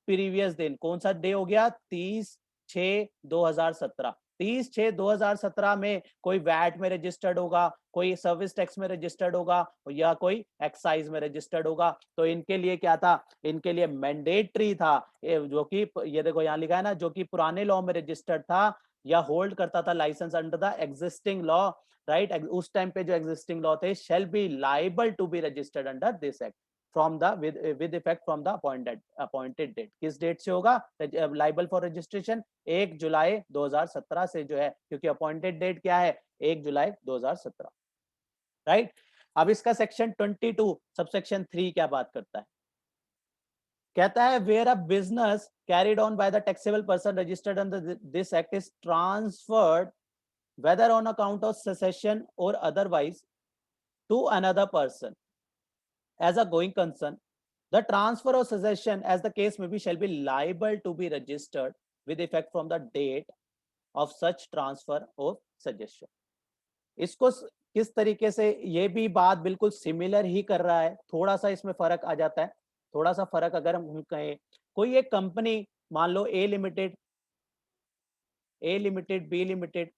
प्रीवियस दिन कौन सा डे हो गया? 30/6/2017। 30/6/2017 में कोई वैट में रजिस्टर्ड होगा, कोई सर्विस टैक्स में रजिस्टर्ड होगा, या कोई एक्साइज में रजिस्टर्ड होगा। तो इनके लिए क्या था? इनके लिए मैंडेटरी था, जो कि ये देखो यहाँ लिखा है ना, जो कि पुराने लॉ में रजिस्टर्ड था या होल्ड करता था license under the existing law, right, उस टाइम पे जो एग्जिस्टिंग लॉ थे, shall be liable to be registered under this act from the with effect from the appointed date. किस डेट से होगा लाइबल फॉर रजिस्ट्रेशन? 1 जुलाई 2017 से जो है, क्योंकि अपॉइंटेड डेट क्या है? 1 जुलाई 2017, राइट। अब इसका सेक्शन 22 सबसेक्शन 3 क्या बात करता है? कहता है where a business carried on by the taxable person registered under this act is transferred whether on account of secession or otherwise to another person as a going concern, the transfer or secession as the case may be shall be liable to be registered with effect from the date of such transfer or suggestion. इसको किस तरीके से, ये भी बात बिल्कुल similar ही कर रहा है, थोड़ा सा इसमें फर्क आ जाता है। थोड़ा सा फर्क अगर हम कहें, कोई एक कंपनी मान लो ए लिमिटेड, बी लिमिटेड,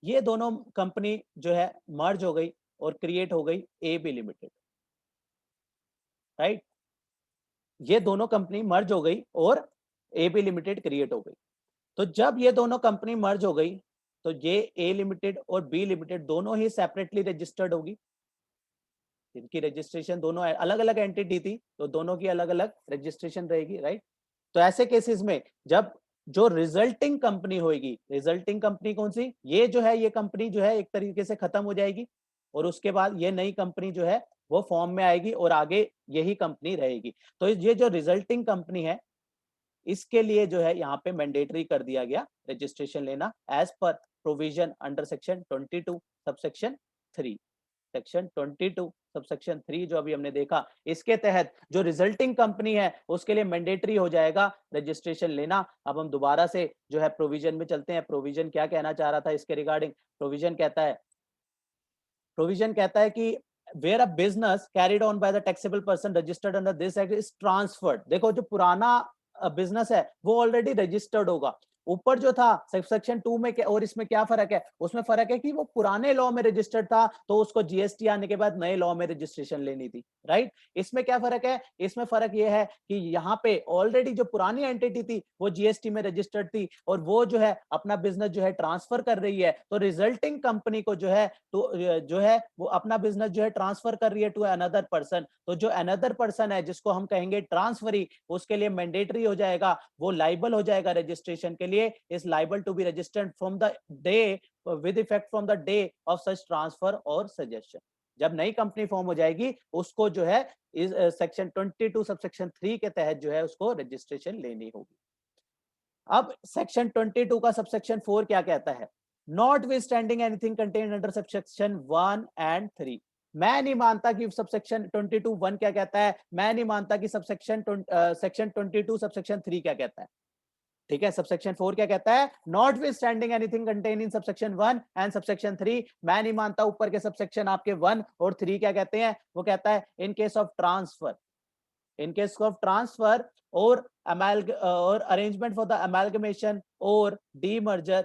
ये दोनों कंपनी जो है मर्ज हो गई और क्रिएट हो गई ए बी लिमिटेड, राइट। ये दोनों कंपनी मर्ज हो गई और ए बी लिमिटेड क्रिएट हो गई। तो जब ये दोनों कंपनी मर्ज हो गई तो ये ए लिमिटेड और बी लिमिटेड दोनों ही सेपरेटली रजिस्टर्ड होगी। इनकी रजिस्ट्रेशन दोनों अलग अलग एंटिटी थी, तो दोनों की अलग अलग रजिस्ट्रेशन रहेगी, राइट। तो ऐसे केसेस में जब जो रिजल्टिंग कंपनी होगी, रिजल्टिंग कंपनी कौन सी? ये जो है, ये कंपनी जो है एक तरीके से खत्म हो जाएगी और उसके बाद ये नई कंपनी जो है वो फॉर्म में आएगी और आगे यही कंपनी रहेगी। तो ये जो रिजल्टिंग कंपनी है, इसके लिए जो है यहाँ पे मैंडेटरी कर दिया गया रजिस्ट्रेशन लेना as per provision under section 22 subsection 3। Section 22 subsection 3 जो अभी हमने देखा, इसके तहत जो रिजल्टिंग कंपनी है उसके लिए मैंडेटरी हो जाएगा रजिस्ट्रेशन लेना। अब हम दोबारा से जो है प्रोविजन में चलते हैं। प्रोविजन क्या कहना चाह रहा था इसके रिगार्डिंग? प्रोविजन कहता है कि where a business carried on by the taxable person registered under this act is transferred। देखो, जो पुराना बिजनेस है वो ऑलरेडी रजिस्टर्ड होगा। ऊपर जो था सेक्शन 2 में क्या और इसमें क्या फर्क है? उसमें फर्क है कि वो पुराने लॉ में रजिस्टर्ड था तो उसको जीएसटी आने के बाद नए लॉ में रजिस्ट्रेशन लेनी थी, राइट। इसमें क्या फर्क है? इसमें फर्क ये है कि यहाँ पे ऑलरेडी जो पुरानी एंटिटी थी वो जीएसटी में रजिस्टर्ड थी और वो जो है अपना बिजनेस जो है ट्रांसफर कर रही है, तो रिजल्टिंग कंपनी को जो है वो अपना बिजनेस जो है ट्रांसफर कर रही है टू अनदर पर्सन। तो जो अनदर पर्सन है जिसको हम कहेंगे ट्रांसफरी, उसके लिए मैंडेटरी हो जाएगा, वो लाइबल हो जाएगा रजिस्ट्रेशन के लिए, is liable to be registered from the day with effect from the day of such transfer और सजेशन। जब नई कंपनी फॉर्म हो जाएगी उसको जो है इस सेक्शन 22 सबसेक्शन 3 के तहत जो है उसको रजिस्ट्रेशन लेनी होगी। अब सेक्शन 22 का सबसेक्शन 4 क्या कहता है? Not with standing anything contained under subsection 1 and 3। मैं नहीं मानता कि सबसेक्शन 22 1 क्या कहता है, मैं नहीं मानता कि सेक्शन 22 सबसेक्शन 3 क्या कहता है। ठीक है, सबसेक्शन 4 क्या कहता है? Not with standing anything contain in subsection 1 and subsection 3। मैं नहीं मानता ऊपर के सबसेक्शन आपके 1 और 3 क्या कहते हैं। वो कहता है in case of transfer, in case of transfer or or arrangement for the amalgamation or demerger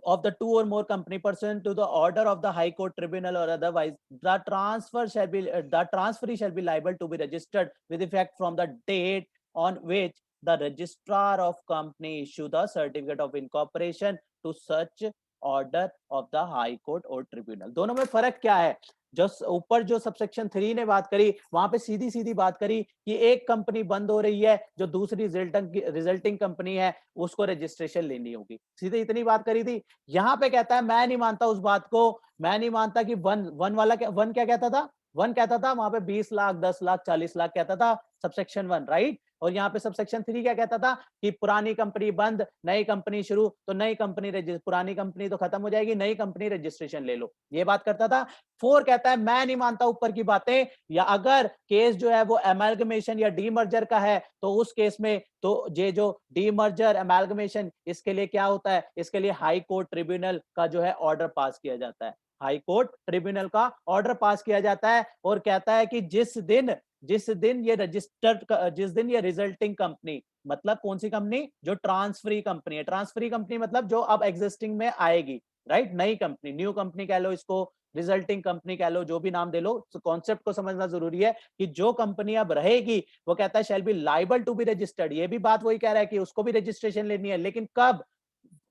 of the two or more company pursuant to the order of the high court tribunal or otherwise, the transferee shall be liable to be registered with effect from the date on which the registrar of company issue the certificate of incorporation to such order of the high court or tribunal। दोनों में फर्क क्या है? जो ऊपर जो subsection 3 ने बात करी, वहां पे सीधी सीधी बात करी कि एक कंपनी बंद हो रही है, जो दूसरी रिजल्टिंग कंपनी है उसको रजिस्ट्रेशन लेनी होगी, सीधे इतनी बात करी थी। यहाँ पे कहता है मैं नहीं मानता उस बात को, मैं नहीं मानता कि वन क्या कहता था? वन कहता था वहां पे 20 लाख 10 लाख 40 लाख कहता था सबसेक्शन 1, राइट। और यहाँ पे सबसेक्शन 3 क्या कहता था कि पुरानी कंपनी बंद, नई कंपनी शुरू, तो नई कंपनी पुरानी कंपनी तो खत्म हो जाएगी, नई कंपनी रजिस्ट्रेशन ले लो, ये बात करता था। 4 कहता है मैं नहीं मानता ऊपर की बातें, या अगर केस जो है वो एमैल्गमेशन या डीमर्जर का है तो उस केस में तो ये जो डीमर्जर एमैल्गमेशन, इसके लिए क्या होता है? इसके लिए हाई कोर्ट ट्रिब्यूनल का जो है ऑर्डर पास किया जाता है, हाई कोर्ट ट्रिब्यूनल का ऑर्डर पास किया जाता है और कहता है कि जिस दिन ये जिस दिन ये रिजल्टिंग कंपनी, मतलब कौन सी कंपनी? जो ट्रांसफरी कंपनी है। ट्रांसफरी कंपनी मतलब जो अब एग्जिस्टिंग में आएगी, राइट, नई कंपनी, न्यू कंपनी कह लो इसको, रिजल्टिंग कंपनी कह लो, जो भी नाम दे लो, कॉन्सेप्ट को समझना जरूरी है कि जो कंपनी अब रहेगी वो कहता है shall be liable to be registered. ये भी बात वही कह रहा है कि उसको भी रजिस्ट्रेशन लेनी है, लेकिन कब?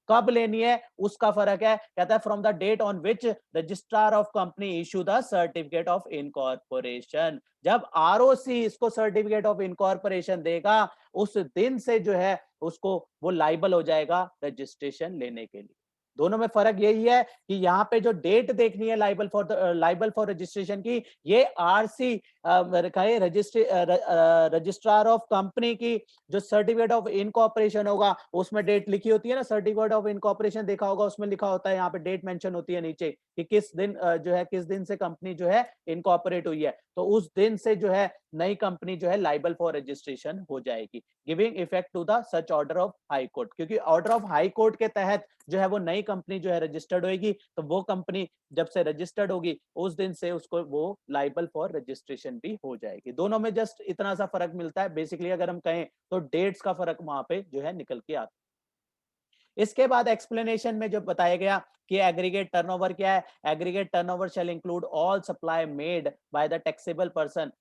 कब लेनी है उसका फर्क है। कहता है from the date on which registrar of company issue the certificate of incorporation. जब आरओसी इसको सर्टिफिकेट ऑफ इनकॉर्पोरेशन देगा उस दिन से जो है उसको वो लाइबल हो जाएगा रजिस्ट्रेशन लेने के लिए। दोनों में फर्क यही है कि यहाँ पे जो डेट देखनी है लाइबल फॉर रजिस्ट्रेशन की, ये आरसी रजिस्ट्रार ऑफ कंपनी की जो सर्टिफिकेट ऑफ इनकॉर्पोरेशन होगा उसमें डेट लिखी होती है ना, सर्टिफिकेट ऑफ इनकॉर्पोरेशन देखा होगा, उसमें लिखा होता है यहाँ पे डेट मेंशन होती है नीचे कि किस दिन जो है किस दिन से कंपनी जो है इनकॉर्पोरेट हुई है, तो उस दिन से जो है नई कंपनी जो है लाइबल फॉर रजिस्ट्रेशन हो जाएगी, giving effect to the such order of high court. क्योंकि ऑर्डर ऑफ हाई कोर्ट के तहत जो है वो नई कंपनी जो है रजिस्टर्ड होगी, तो वो कंपनी जब से रजिस्टर्ड होगी उस दिन से उसको वो लाइबल फॉर रजिस्ट्रेशन भी हो जाएगी। दोनों में जस्ट इतना सा फर्क मिलता है बेसिकली, अगर हम कहें तो डेट्स का फर्क वहां पे जो है निकल के आता है। इसके बाद एक्सप्लेनेशन में जो बताया गया कि एग्रीगेट टर्नओवर क्या है। Aggregate turnover shall include all supply made by the taxable person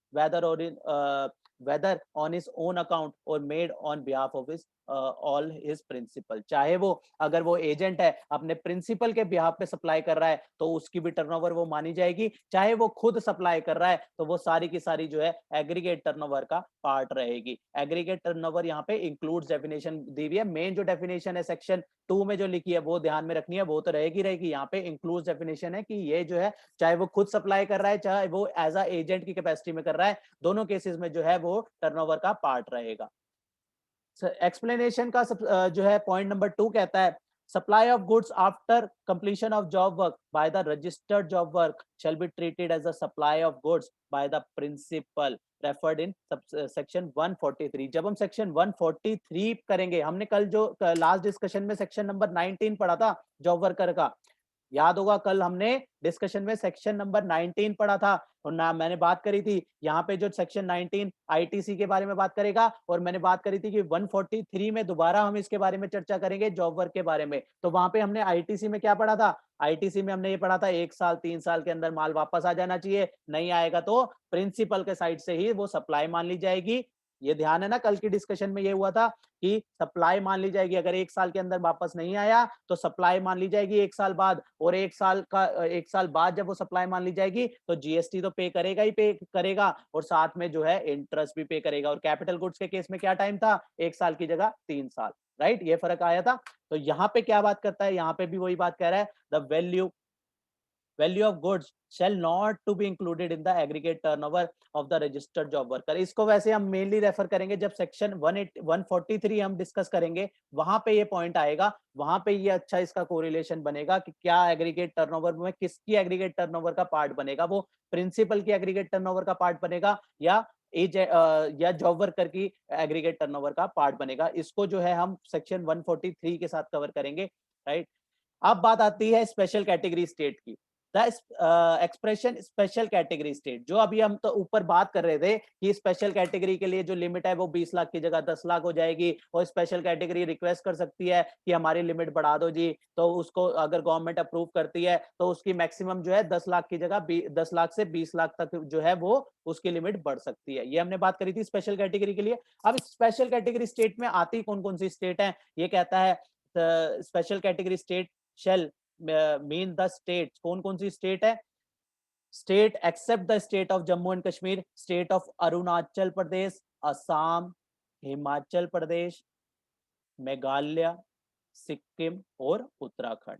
whether on his own account or made on behalf of his all his principal। चाहे वो अगर वो एजेंट है अपने प्रिंसिपल के बिहाफ पे सप्लाई कर रहा है तो उसकी भी टर्नओवर वो मानी जाएगी, चाहे वो खुद सप्लाई कर रहा है तो वो सारी की सारी जो है एग्रीगेट टर्नओवर का पार्ट रहेगी। एग्रीगेट टर्नओवर यहाँ पे इंक्लूड्स डेफिनेशन दी हुई है, मेन जो डेफिनेशन है सेक्शन 2 में जो लिखी है वो ध्यान में रखनी है, वो तो रहेगी। यहाँ पे इंक्लूड्स डेफिनेशन है कि ये जो है चाहे वो खुद सप्लाई कर रहा है चाहे वो एज अ एजेंट की कैपेसिटी में कर रहा है, दोनों केसेस में जो है वो टर्नओवर का पार्ट रहेगा। एक्सप्लेनेशन का जो है पॉइंट नंबर 2 कहता है supply of goods after completion of job work by the registered job work shall be treated as a supply of goods by the principal referred in section 143। जब हम section 143 करेंगे, हमने कल जो लास्ट डिस्कशन में section number 19 पढ़ा था job worker का, याद होगा कल हमने डिस्कशन में सेक्शन नंबर 19 पढ़ा था और ना मैंने बात करी थी यहाँ पे जो सेक्शन 19 आईटीसी के बारे में बात करेगा, और मैंने बात करी थी कि 143 में दोबारा हम इसके बारे में चर्चा करेंगे जॉब वर्क के बारे में। तो वहां पे हमने आईटीसी में क्या पढ़ा था, आईटीसी में हमने ये पढ़ा था 1 साल 3 साल के अंदर माल वापस आ जाना चाहिए, नहीं आएगा तो प्रिंसिपल के साइड से ही वो सप्लाई मान ली जाएगी। ये ध्यान है ना, कल की डिस्कशन में ये हुआ था कि सप्लाई मान ली जाएगी, अगर 1 साल के अंदर वापस नहीं आया तो सप्लाई मान ली जाएगी 1 साल बाद, और 1 साल बाद जब वो सप्लाई मान ली जाएगी तो जीएसटी तो पे करेगा ही पे करेगा, और साथ में जो है इंटरेस्ट भी पे करेगा। और कैपिटल गुड्स के केस में क्या टाइम था, 1 साल की जगह 3 साल, राइट, ये फर्क आया था। तो यहाँ पे क्या बात करता है, यहाँ पे भी वही बात कह रहा है, the value of goods shall not to be included in the aggregate turnover of the registered job worker। इसको वैसे हम मेनली रेफर करेंगे जब सेक्शन 143 हम डिस्कस करेंगे, वहां पे ये पॉइंट आएगा, वहां पे ये अच्छा इसका कोरिलेशन बनेगा कि क्या एग्रीगेट टर्नओवर में किसकी एग्रीगेट टर्नओवर का पार्ट बनेगा, वो प्रिंसिपल की एग्रीगेट टर्नओवर का पार्ट बनेगा या या जॉब वर्कर की एग्रीगेट टर्नओवर का पार्ट बनेगा। इसको जो है हम सेक्शन 143 के साथ कवर करेंगे, राइट। अब बात आती है स्पेशल कैटेगरी स्टेट की। The expression special category state, जो अभी हम तो ऊपर बात कर रहे थे कि स्पेशल कैटेगरी के लिए जो लिमिट है वो 20 लाख की जगह 10 लाख हो जाएगी, और स्पेशल कैटेगरी रिक्वेस्ट कर सकती है कि हमारी लिमिट बढ़ा दो जी, तो उसको अगर गवर्नमेंट अप्रूव करती है तो उसकी मैक्सिमम जो है 10 लाख की जगह 10 लाख से 20 लाख तक जो है वो उसकी लिमिट बढ़ सकती है। ये हमने बात करी थी स्पेशल कैटेगरी के लिए। अब स्पेशल कैटेगरी स्टेट में आती कौन कौन सी स्टेट है, ये कहता है special category state shall mean the state, कौन कौन सी स्टेट है, state except the state of Jammu and Kashmir, state of Arunachal Pradesh, Assam, Himachal Pradesh, Meghalaya, Sikkim और उत्तराखंड।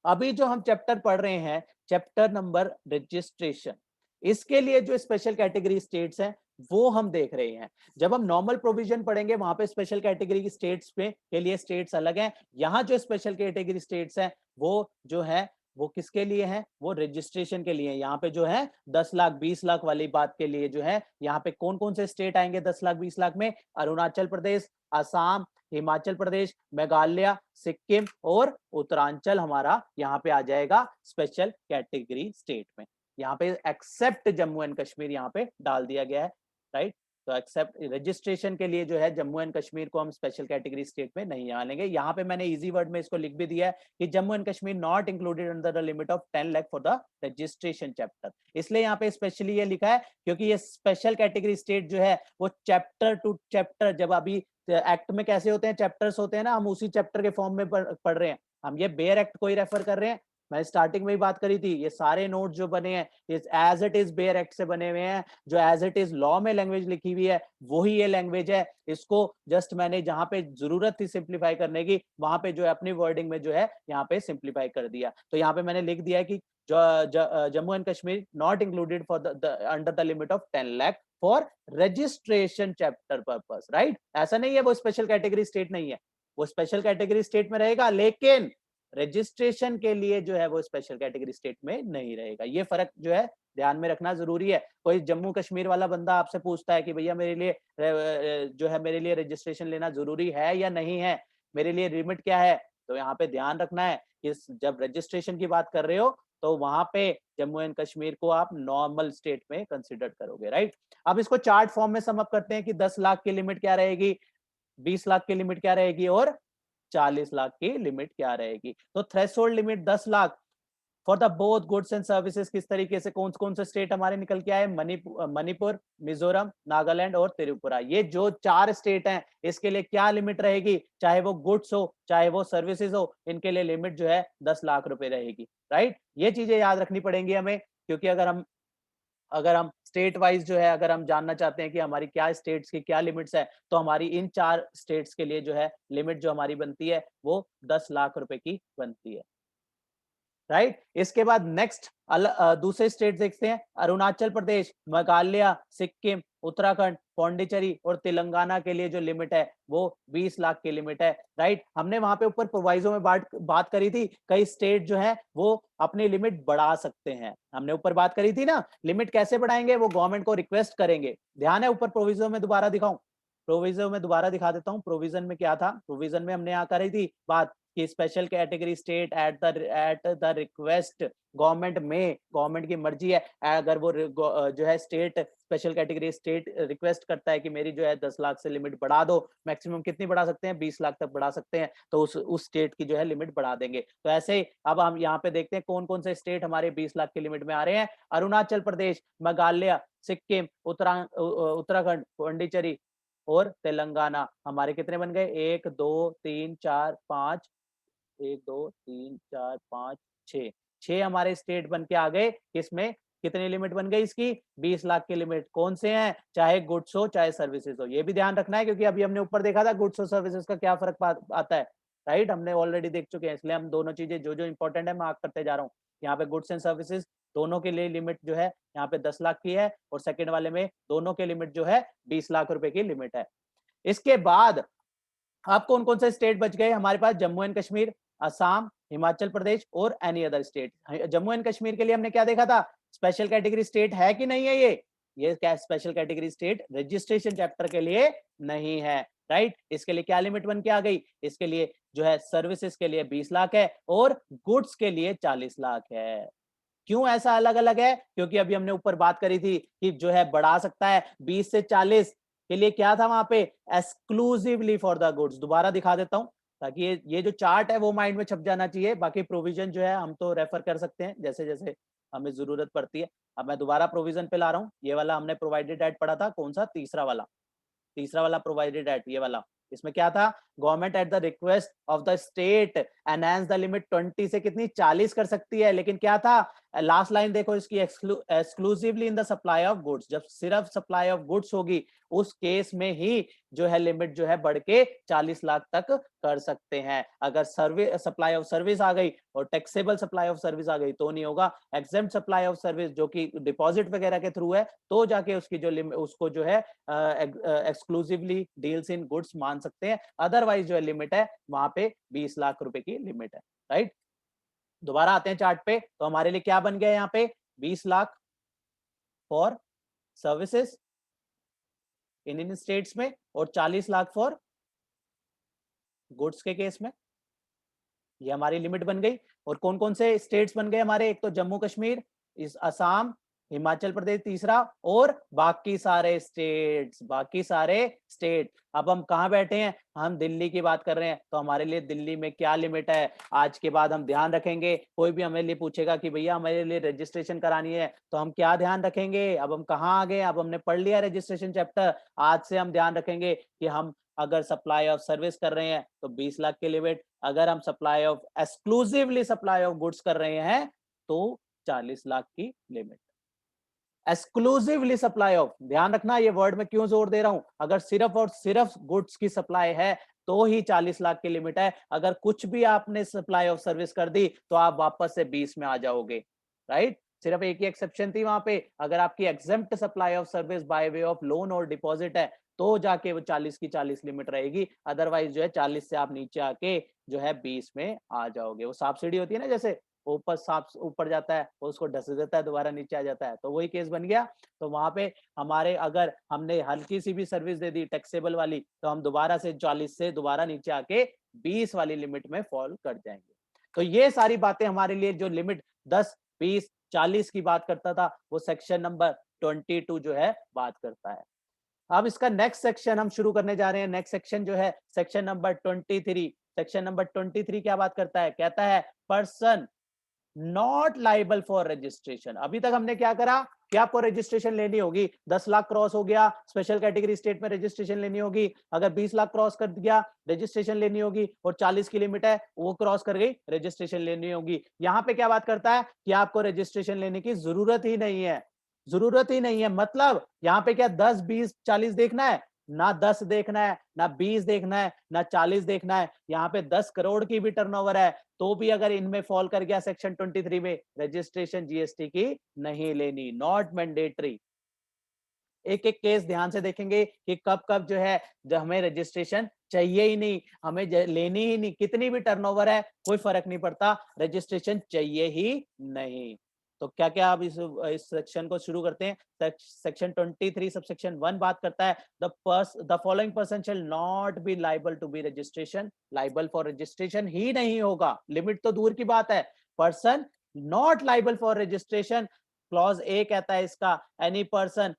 अभी जो हम चैप्टर पढ़ रहे हैं चैप्टर नंबर रजिस्ट्रेशन, इसके लिए जो स्पेशल कैटेगरी स्टेट्स हैं वो हम देख रहे हैं। जब हम नॉर्मल प्रोविजन पढ़ेंगे वहां पे स्पेशल कैटेगरी की स्टेट्स पे के लिए स्टेट्स अलग हैं, यहाँ जो स्पेशल कैटेगरी स्टेट्स हैं वो जो है वो किसके लिए है, वो रजिस्ट्रेशन के लिए। यहाँ पे जो है 10 लाख 20 लाख वाली बात के लिए जो है यहाँ पे कौन कौन से स्टेट आएंगे 10 लाख 20 लाख में, अरुणाचल प्रदेश, असम, हिमाचल प्रदेश, मेघालय, सिक्किम और उत्तरांचल हमारा यहाँ पे आ जाएगा स्पेशल कैटेगरी स्टेट में। यहाँ पे एक्सेप्ट जम्मू एंड कश्मीर यहाँ पे डाल दिया गया है, राइट। तो एक्सेप्ट रजिस्ट्रेशन के लिए जो है जम्मू एंड कश्मीर को हम स्पेशल कैटेगरी स्टेट में नहीं डालेंगे। यहाँ पे मैंने इजी वर्ड में इसको लिख भी दिया है कि Jammu and Kashmir not included under the limit of 10 lakh for the registration chapter. इसलिए यहाँ पे स्पेशली ये लिखा है क्योंकि ये स्पेशल कैटेगरी स्टेट जो है वो चैप्टर टू चैप्टर जब अभी एक्ट में कैसे होते हैं, चैप्टर्स होते हैं ना, हम उसी चैप्टर के फॉर्म में पढ़ रहे हैं। हम ये बेयर एक्ट को ही रेफर कर रहे हैं। मैं स्टार्टिंग में ही बात करी थी, ये सारे नोट जो बने हैं इस as it is bare act से बने हुए हैं। जो एज इट इज लॉ में लैंग्वेज लिखी हुई है वही ये लैंग्वेज है। इसको जस्ट मैंने जहां पे जरूरत थी सिंप्लीफाई करने की, वहां पे जो है अपनी वर्डिंग में जो है यहाँ पे सिंप्लीफाई कर दिया। तो यहाँ पे मैंने लिख दिया है कि Jammu and Kashmir not included for under the limit of 10 lakh for registration chapter purpose, right. ऐसा नहीं है वो स्पेशल कैटेगरी स्टेट नहीं है, वो स्पेशल कैटेगरी स्टेट में रहेगा, लेकिन रजिस्ट्रेशन के लिए जो है वो स्पेशल कैटेगरी स्टेट में नहीं रहेगा। ये फर्क जो है ध्यान में रखना जरूरी है। कोई जम्मू कश्मीर वाला बंदा आपसे पूछता है कि भैया मेरे लिए जो है मेरे लिए रजिस्ट्रेशन लेना जरूरी है या नहीं है, मेरे लिए लिमिट क्या है, तो यहाँ पे ध्यान रखना है कि जब रजिस्ट्रेशन की बात कर रहे हो तो वहां पे जम्मू एंड कश्मीर को आप नॉर्मल स्टेट में कंसिडर करोगे, राइट। अब इसको चार्ट फॉर्म में समअप करते हैं कि 10 लाख की लिमिट क्या रहेगी, 20 लाख की लिमिट क्या रहेगी और 40 लाख की लिमिट क्या रहेगी। तो threshold limit 10 lakh for the both goods and services किस तरीके से, कौन कौन से स्टेट हमारे निकल के आए, मणिपुर, मिजोरम, नागालैंड और त्रिपुरा। ये जो 4 स्टेट हैं इसके लिए क्या लिमिट रहेगी, चाहे वो गुड्स हो चाहे वो सर्विसेज हो, इनके लिए लिमिट जो है 10 लाख रुपए रहेगी, राइट। ये चीजें याद रखनी पड़ेंगी हमें, क्योंकि अगर हम स्टेट वाइज जो है अगर हम जानना चाहते हैं कि हमारी क्या स्टेट्स की क्या लिमिट्स है, तो हमारी इन 4 स्टेट्स के लिए जो है लिमिट जो हमारी बनती है वो 10 लाख रुपए की बनती है, राइट। इसके बाद नेक्स्ट दूसरे स्टेट देखते हैं, अरुणाचल प्रदेश, मेघालय, सिक्किम, उत्तराखंड, पौंडीचेरी और तेलंगाना के लिए जो लिमिट है वो 20 लाख की लिमिट है, राइट। हमने वहां पे ऊपर प्रोवाइजो में बात करी थी, कई स्टेट जो है वो अपनी लिमिट बढ़ा सकते हैं। हमने ऊपर बात करी थी ना, लिमिट कैसे बढ़ाएंगे, वो गवर्नमेंट को रिक्वेस्ट करेंगे। ध्यान है, ऊपर प्रोविजो में दोबारा दिखाऊं, प्रोविजन में दोबारा दिखा देता हूँ। प्रोविजन में क्या था, प्रोविजन में हमने यहाँ करी थी बात कि special category state at the request government में, गवर्नमेंट की मर्जी है, अगर वो जो है state special category state request करता है कि मेरी जो है 10 लाख से लिमिट बढ़ा दो, मैक्सिमम कितनी बढ़ा सकते हैं, 20 लाख तक बढ़ा सकते हैं, तो उस स्टेट की जो है लिमिट बढ़ा देंगे। तो ऐसे ही अब हम यहाँ पे देखते हैं कौन कौन से स्टेट हमारे 20 लाख की लिमिट में आ रहे हैं। अरुणाचल प्रदेश, मेघालय, सिक्किम, उत्तराखंड, पौंडीचेरी और तेलंगाना हमारे कितने बन गए, 1 2 3 4 5, 1 2 3 4 5 6, 6 हमारे स्टेट बन के आ गए। इसमें कितनी लिमिट बन गई इसकी, 20 लाख की लिमिट। कौन से हैं, चाहे गुड्स हो चाहे सर्विसेज हो, ये भी ध्यान रखना है, क्योंकि अभी हमने ऊपर देखा था गुड्स और सर्विसेज का क्या फर्क आता है, राइट। हमने ऑलरेडी देख चुके हैं, इसलिए हम दोनों चीजें जो जो इंपॉर्टेंट है मार्क करते जा रहा हूँ। यहाँ पे गुड्स एंड सर्विसेज दोनों के लिए लिमिट जो है यहाँ पे 10 लाख की है, और सेकंड वाले में दोनों के लिमिट जो है 20 लाख रुपए की लिमिट है। इसके बाद अब कौन कौन से स्टेट बच गए हमारे पास, जम्मू एंड कश्मीर, असम, हिमाचल प्रदेश और any other state. Jammu and Kashmir के लिए हमने क्या देखा था, स्पेशल कैटेगरी स्टेट है कि नहीं है, ये क्या special category state registration chapter के लिए नहीं है, राइट। इसके लिए क्या लिमिट बन के आ गई, इसके लिए जो है सर्विसेज के लिए 20 लाख है और गुड्स के लिए 40 लाख है। क्यों ऐसा अलग अलग है, क्योंकि अभी हमने ऊपर बात करी थी कि जो है बढ़ा सकता है 20 से 40 के लिए, क्या था वहां पे, एक्सक्लूसिवली फॉर द गुड्स। दोबारा दिखा देता हूं ताकि ये जो चार्ट है वो माइंड में छप जाना चाहिए, बाकी प्रोविजन जो है हम तो रेफर कर सकते हैं जैसे जैसे हमें जरूरत पड़ती है। अब मैं दोबारा प्रोविजन पे ला रहा हूँ, ये वाला हमने प्रोवाइडेड एट पढ़ा था, कौन सा, तीसरा वाला प्रोवाइडेड एट, ये वाला। इसमें क्या था, government at the request of the state enhance the limit 20 से कितनी 40 कर सकती है, लेकिन क्या था, लास्ट लाइन देखो इसकी, exclusively in the supply of goods. जब सिर्फ सप्लाई ऑफ गुड्स होगी उस केस में ही जो है लिमिट जो है बढ़ के 40 लाख तक कर सकते हैं। अगर सर्विस सप्लाई ऑफ सर्विस आ गई और टैक्सेबल सप्लाई ऑफ सर्विस आ गई तो नहीं होगा। एग्जेम्प्ट सप्लाई ऑफ सर्विस जो कि डिपॉजिट वगैरह के थ्रू है तो जाके उसकी जो उसको जो है एक्सक्लूसिवली डील्स इन गुड्स मान सकते हैं, अदरवाइज जो है लिमिट है वहां पे 20 लाख रुपए की लिमिट है, राइट। दोबारा आते हैं चार्ट पे, तो हमारे लिए क्या बन गया यहाँ पे, 20 lakh for services in states में और 40 लाख फॉर गुड्स के केस में, ये हमारी लिमिट बन गई। और कौन कौन से स्टेट्स बन गए हमारे, एक तो जम्मू कश्मीर, इस असम, हिमाचल प्रदेश तीसरा, और बाकी सारे स्टेट। अब हम कहाँ बैठे हैं, हम दिल्ली की बात कर रहे हैं, तो हमारे लिए दिल्ली में क्या लिमिट है, आज के बाद हम ध्यान रखेंगे। कोई भी हमें लिए पूछेगा कि भैया हमारे लिए रजिस्ट्रेशन करानी है, तो हम क्या ध्यान रखेंगे, अब हम कहाँ आ गए, अब हमने पढ़ लिया रजिस्ट्रेशन चैप्टर, आज से हम ध्यान रखेंगे कि हम अगर सप्लाई ऑफ सर्विस कर रहे हैं तो 20 लाख की लिमिट, अगर हम supply of exclusively supply of goods कर रहे हैं तो 40 लाख की लिमिट। एक्सक्लूसिवली सप्लाई ऑफ, ध्यान रखना ये वर्ड में क्यों जोर दे रहा हूं, अगर सिर्फ और सिर्फ गुड्स की सप्लाई है तो ही 40 लाख की लिमिट है, अगर कुछ भी आपने सप्लाई ऑफ सर्विस कर दी तो आप वापस से 20 में आ जाओगे, राइट। सिर्फ एक ही एक्सेप्शन थी वहां पे, अगर आपकी exempt supply of service by way of loan और डिपॉजिट है तो जाके वो 40 की 40 लिमिट रहेगी, अदरवाइज जो है 40 से आप नीचे आके जो है 20 में आ जाओगे। वो सब्सिडी होती है ना, जैसे ऊपर सांप ऊपर जाता है उसको ढस देता है दोबारा नीचे आ जाता है, तो वही केस बन गया। तो वहां पे हमारे अगर हमने हल्की सी भी सर्विस दे दी टैक्सेबल वाली तो हम दोबारा से 40 से दोबारा नीचे आके 20 वाली लिमिट में फॉल कर जाएंगे। तो ये सारी बातें हमारे लिए, जो लिमिट 10, 20, 40 की बात करता था वो सेक्शन नंबर 22 जो है बात करता है। अब इसका नेक्स्ट सेक्शन हम शुरू करने जा रहे हैं। नेक्स्ट सेक्शन जो है सेक्शन नंबर 23। सेक्शन नंबर 23 क्या बात करता है, कहता है person not liable for registration. अभी तक हमने क्या करा कि आपको रजिस्ट्रेशन लेनी होगी, 10 लाख क्रॉस हो गया स्पेशल कैटेगरी स्टेट में रजिस्ट्रेशन लेनी होगी, अगर 20 लाख क्रॉस कर दिया रजिस्ट्रेशन लेनी होगी, और 40 की लिमिट है वो क्रॉस कर गई रजिस्ट्रेशन लेनी होगी। यहां पे क्या बात करता है कि आपको रजिस्ट्रेशन लेने की जरूरत ही नहीं है, जरूरत ही नहीं है। मतलब यहाँ पे क्या 10, 20, 40 देखना है, ना 10 देखना है, ना 20 देखना है, ना 40 देखना है। यहाँ पे 10 करोड़ की भी टर्नओवर है तो भी अगर इनमें फॉल कर गया सेक्शन 23 में, रजिस्ट्रेशन जीएसटी की नहीं लेनी, नॉट मैंडेटरी। एक एक केस ध्यान से देखेंगे कि कब कब जो है जब हमें रजिस्ट्रेशन चाहिए ही नहीं, हमें लेनी ही नहीं, कितनी भी टर्नओवर है कोई फर्क नहीं पड़ता, रजिस्ट्रेशन चाहिए ही नहीं। तो क्या क्या आप इस सेक्शन को शुरू करते हैं। सेक्शन 23 सबसेक्शन 1 बात करता है the following person shall not be liable to be registration, liable for registration ही नहीं होगा, लिमिट तो दूर की बात है, person not liable for registration. Clause A कहता है इसका एनी पर्सन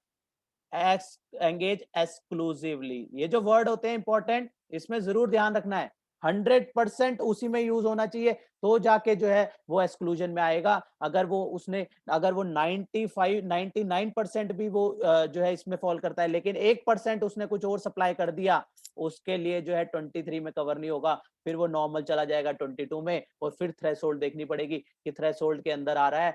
एंगेज एक्सक्लूसिवली। ये जो वर्ड होते हैं इंपॉर्टेंट, इसमें जरूर ध्यान रखना है, 100% उसी में यूज होना चाहिए तो जाके जो है वो एक्सक्लूजन में आएगा। अगर वो 95 99% भी वो जो है इसमें फॉल करता है, लेकिन 1% उसने कुछ और सप्लाई कर दिया, उसके लिए जो है 23 में कवर नहीं होगा, फिर वो नॉर्मल चला जाएगा 22 में, और फिर थ्रेशोल्ड देखनी पड़ेगी कि थ्रेशोल्ड के अंदर आ रहा है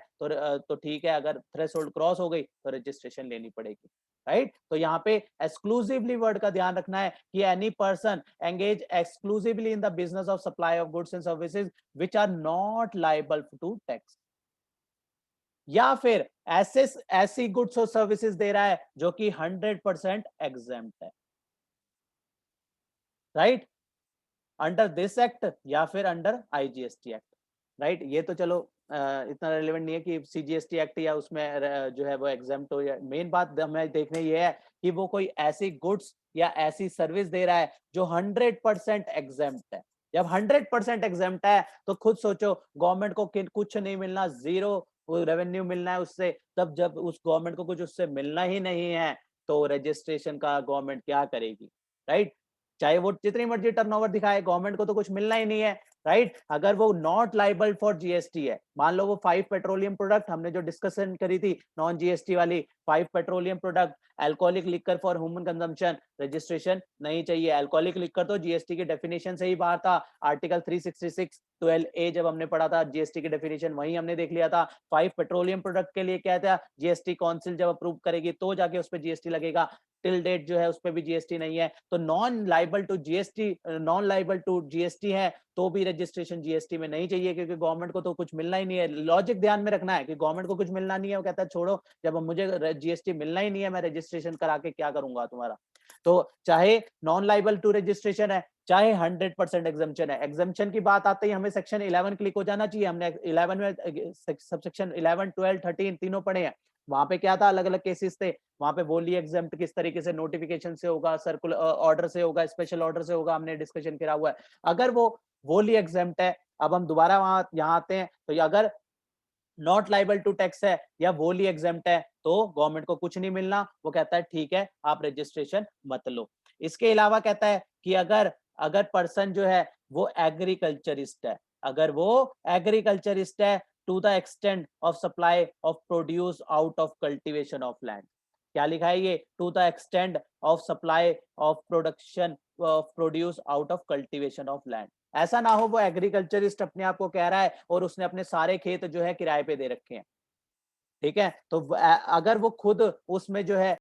तो ठीक है, अगर थ्रेशोल्ड क्रॉस हो गई तो रजिस्ट्रेशन लेनी पड़ेगी, राइट। तो यहाँ पे एक्सक्लूसिवली वर्ड का ध्यान रखना है कि any person engage exclusively in the business of supply of goods and services which are not liable to tax, या फिर ऐसी गुड्स और सर्विसेज दे रहा है जो कि 100% एग्जेम्प्ट है, राइट, अंडर दिस एक्ट या फिर अंडर आईजीएसटी एक्ट, राइट। ये तो चलो इतना रेलेवेंट नहीं है कि सीजीएसटी एक्ट या उसमें जो है वो एग्जाम्प्ट हो, या मेन बात हमें देखने ये है कि वो कोई ऐसी गुड्स या ऐसी सर्विस दे रहा है जो 100% एग्जाम्प्ट है। जब 100% एग्जाम्प्ट है तो खुद सोचो गवर्नमेंट को कुछ नहीं मिलना, जीरो रेवेन्यू मिलना है उससे, तब जब उस गवर्नमेंट को कुछ उससे मिलना ही नहीं है तो रजिस्ट्रेशन का गवर्नमेंट क्या करेगी, राइट। चाहे वो जितनी मर्जी टर्नओवर दिखाए, गवर्नमेंट को तो कुछ मिलना ही नहीं है, राइट। अगर वो नॉट लाइबल फॉर जीएसटी है, मान लो वो 5 पेट्रोलियम प्रोडक्ट, हमने जो डिस्कशन करी थी नॉन जीएसटी वाली, 5 petroleum product, alcoholic liquor for human consumption, registration नहीं चाहिए। अल्कोहलिक लिकर तो जीएसटी की डेफिनेशन से ही बाहर था, आर्टिकल 366 12A जब हमने पढ़ा था जीएसटी की डेफिनेशन वही हमने देख लिया था। 5 पेट्रोलियम प्रोडक्ट के लिए क्या था, जीएसटी काउंसिल जब अप्रूव करेगी तो जाके उस पर जीएसटी लगेगा, टिल डेट जो है उस पर भी जीएसटी नहीं है, तो नॉन लाइबल टू जीएसटी है तो भी रजिस्ट्रेशन जीएसटी में नहीं चाहिए, क्योंकि गवर्नमेंट को तो कुछ मिलना ही नहीं है। लॉजिक ध्यान में रखना है कि गवर्नमेंट को कुछ मिलना नहीं है, वो कहता है छोड़ो, जब मुझे जीएसटी मिलना ही नहीं है मैं रजिस्ट्रेशन करा के क्या करूंगा तुम्हारा। तो चाहे नॉन लाइबल टू रजिस्ट्रेशन है, चाहे 100% एग्जम्पशन है। एग्जम्पशन की बात आते ही हमें सेक्शन 11 क्लिक हो जाना चाहिए। हमने 11 में सबसेक्शन 11, 12, 13 तीनों पढ़े हैं। वहां पे क्या था, अलग अलग केसेस थे। वहां पे वोली एग्जाम्प्ट किस तरीके से नोटिफिकेशन से होगा, सर्कुलर ऑर्डर से होगा, स्पेशल ऑर्डर से होगा, हमने डिस्कशन करा हुआ है। अगर वो वोली एग्जाम्प्ट है, अब हम दोबारा वहां यहाँ आते हैं, तो अगर नॉट लाइबल टू टैक्स है या वोली एग्जाम्प्ट है तो गवर्नमेंट को कुछ नहीं मिलना, वो कहता है ठीक है आप रजिस्ट्रेशन मत लो। इसके अलावा कहता है कि अगर अगर पर्सन जो है वो एग्रीकल्चरिस्ट है, अगर वो एग्रीकल्चरिस्ट है to the extent of supply of produce out of cultivation of land, क्या लिखा है ये, to the extend of supply of production produce out of cultivation of land. ऐसा ना हो वो एग्रीकल्चरिस्ट अपने आप को कह रहा है और उसने अपने सारे खेत जो है किराए पे दे रखे हैं, ठीक है, तो अगर वो खुद उसमें जो है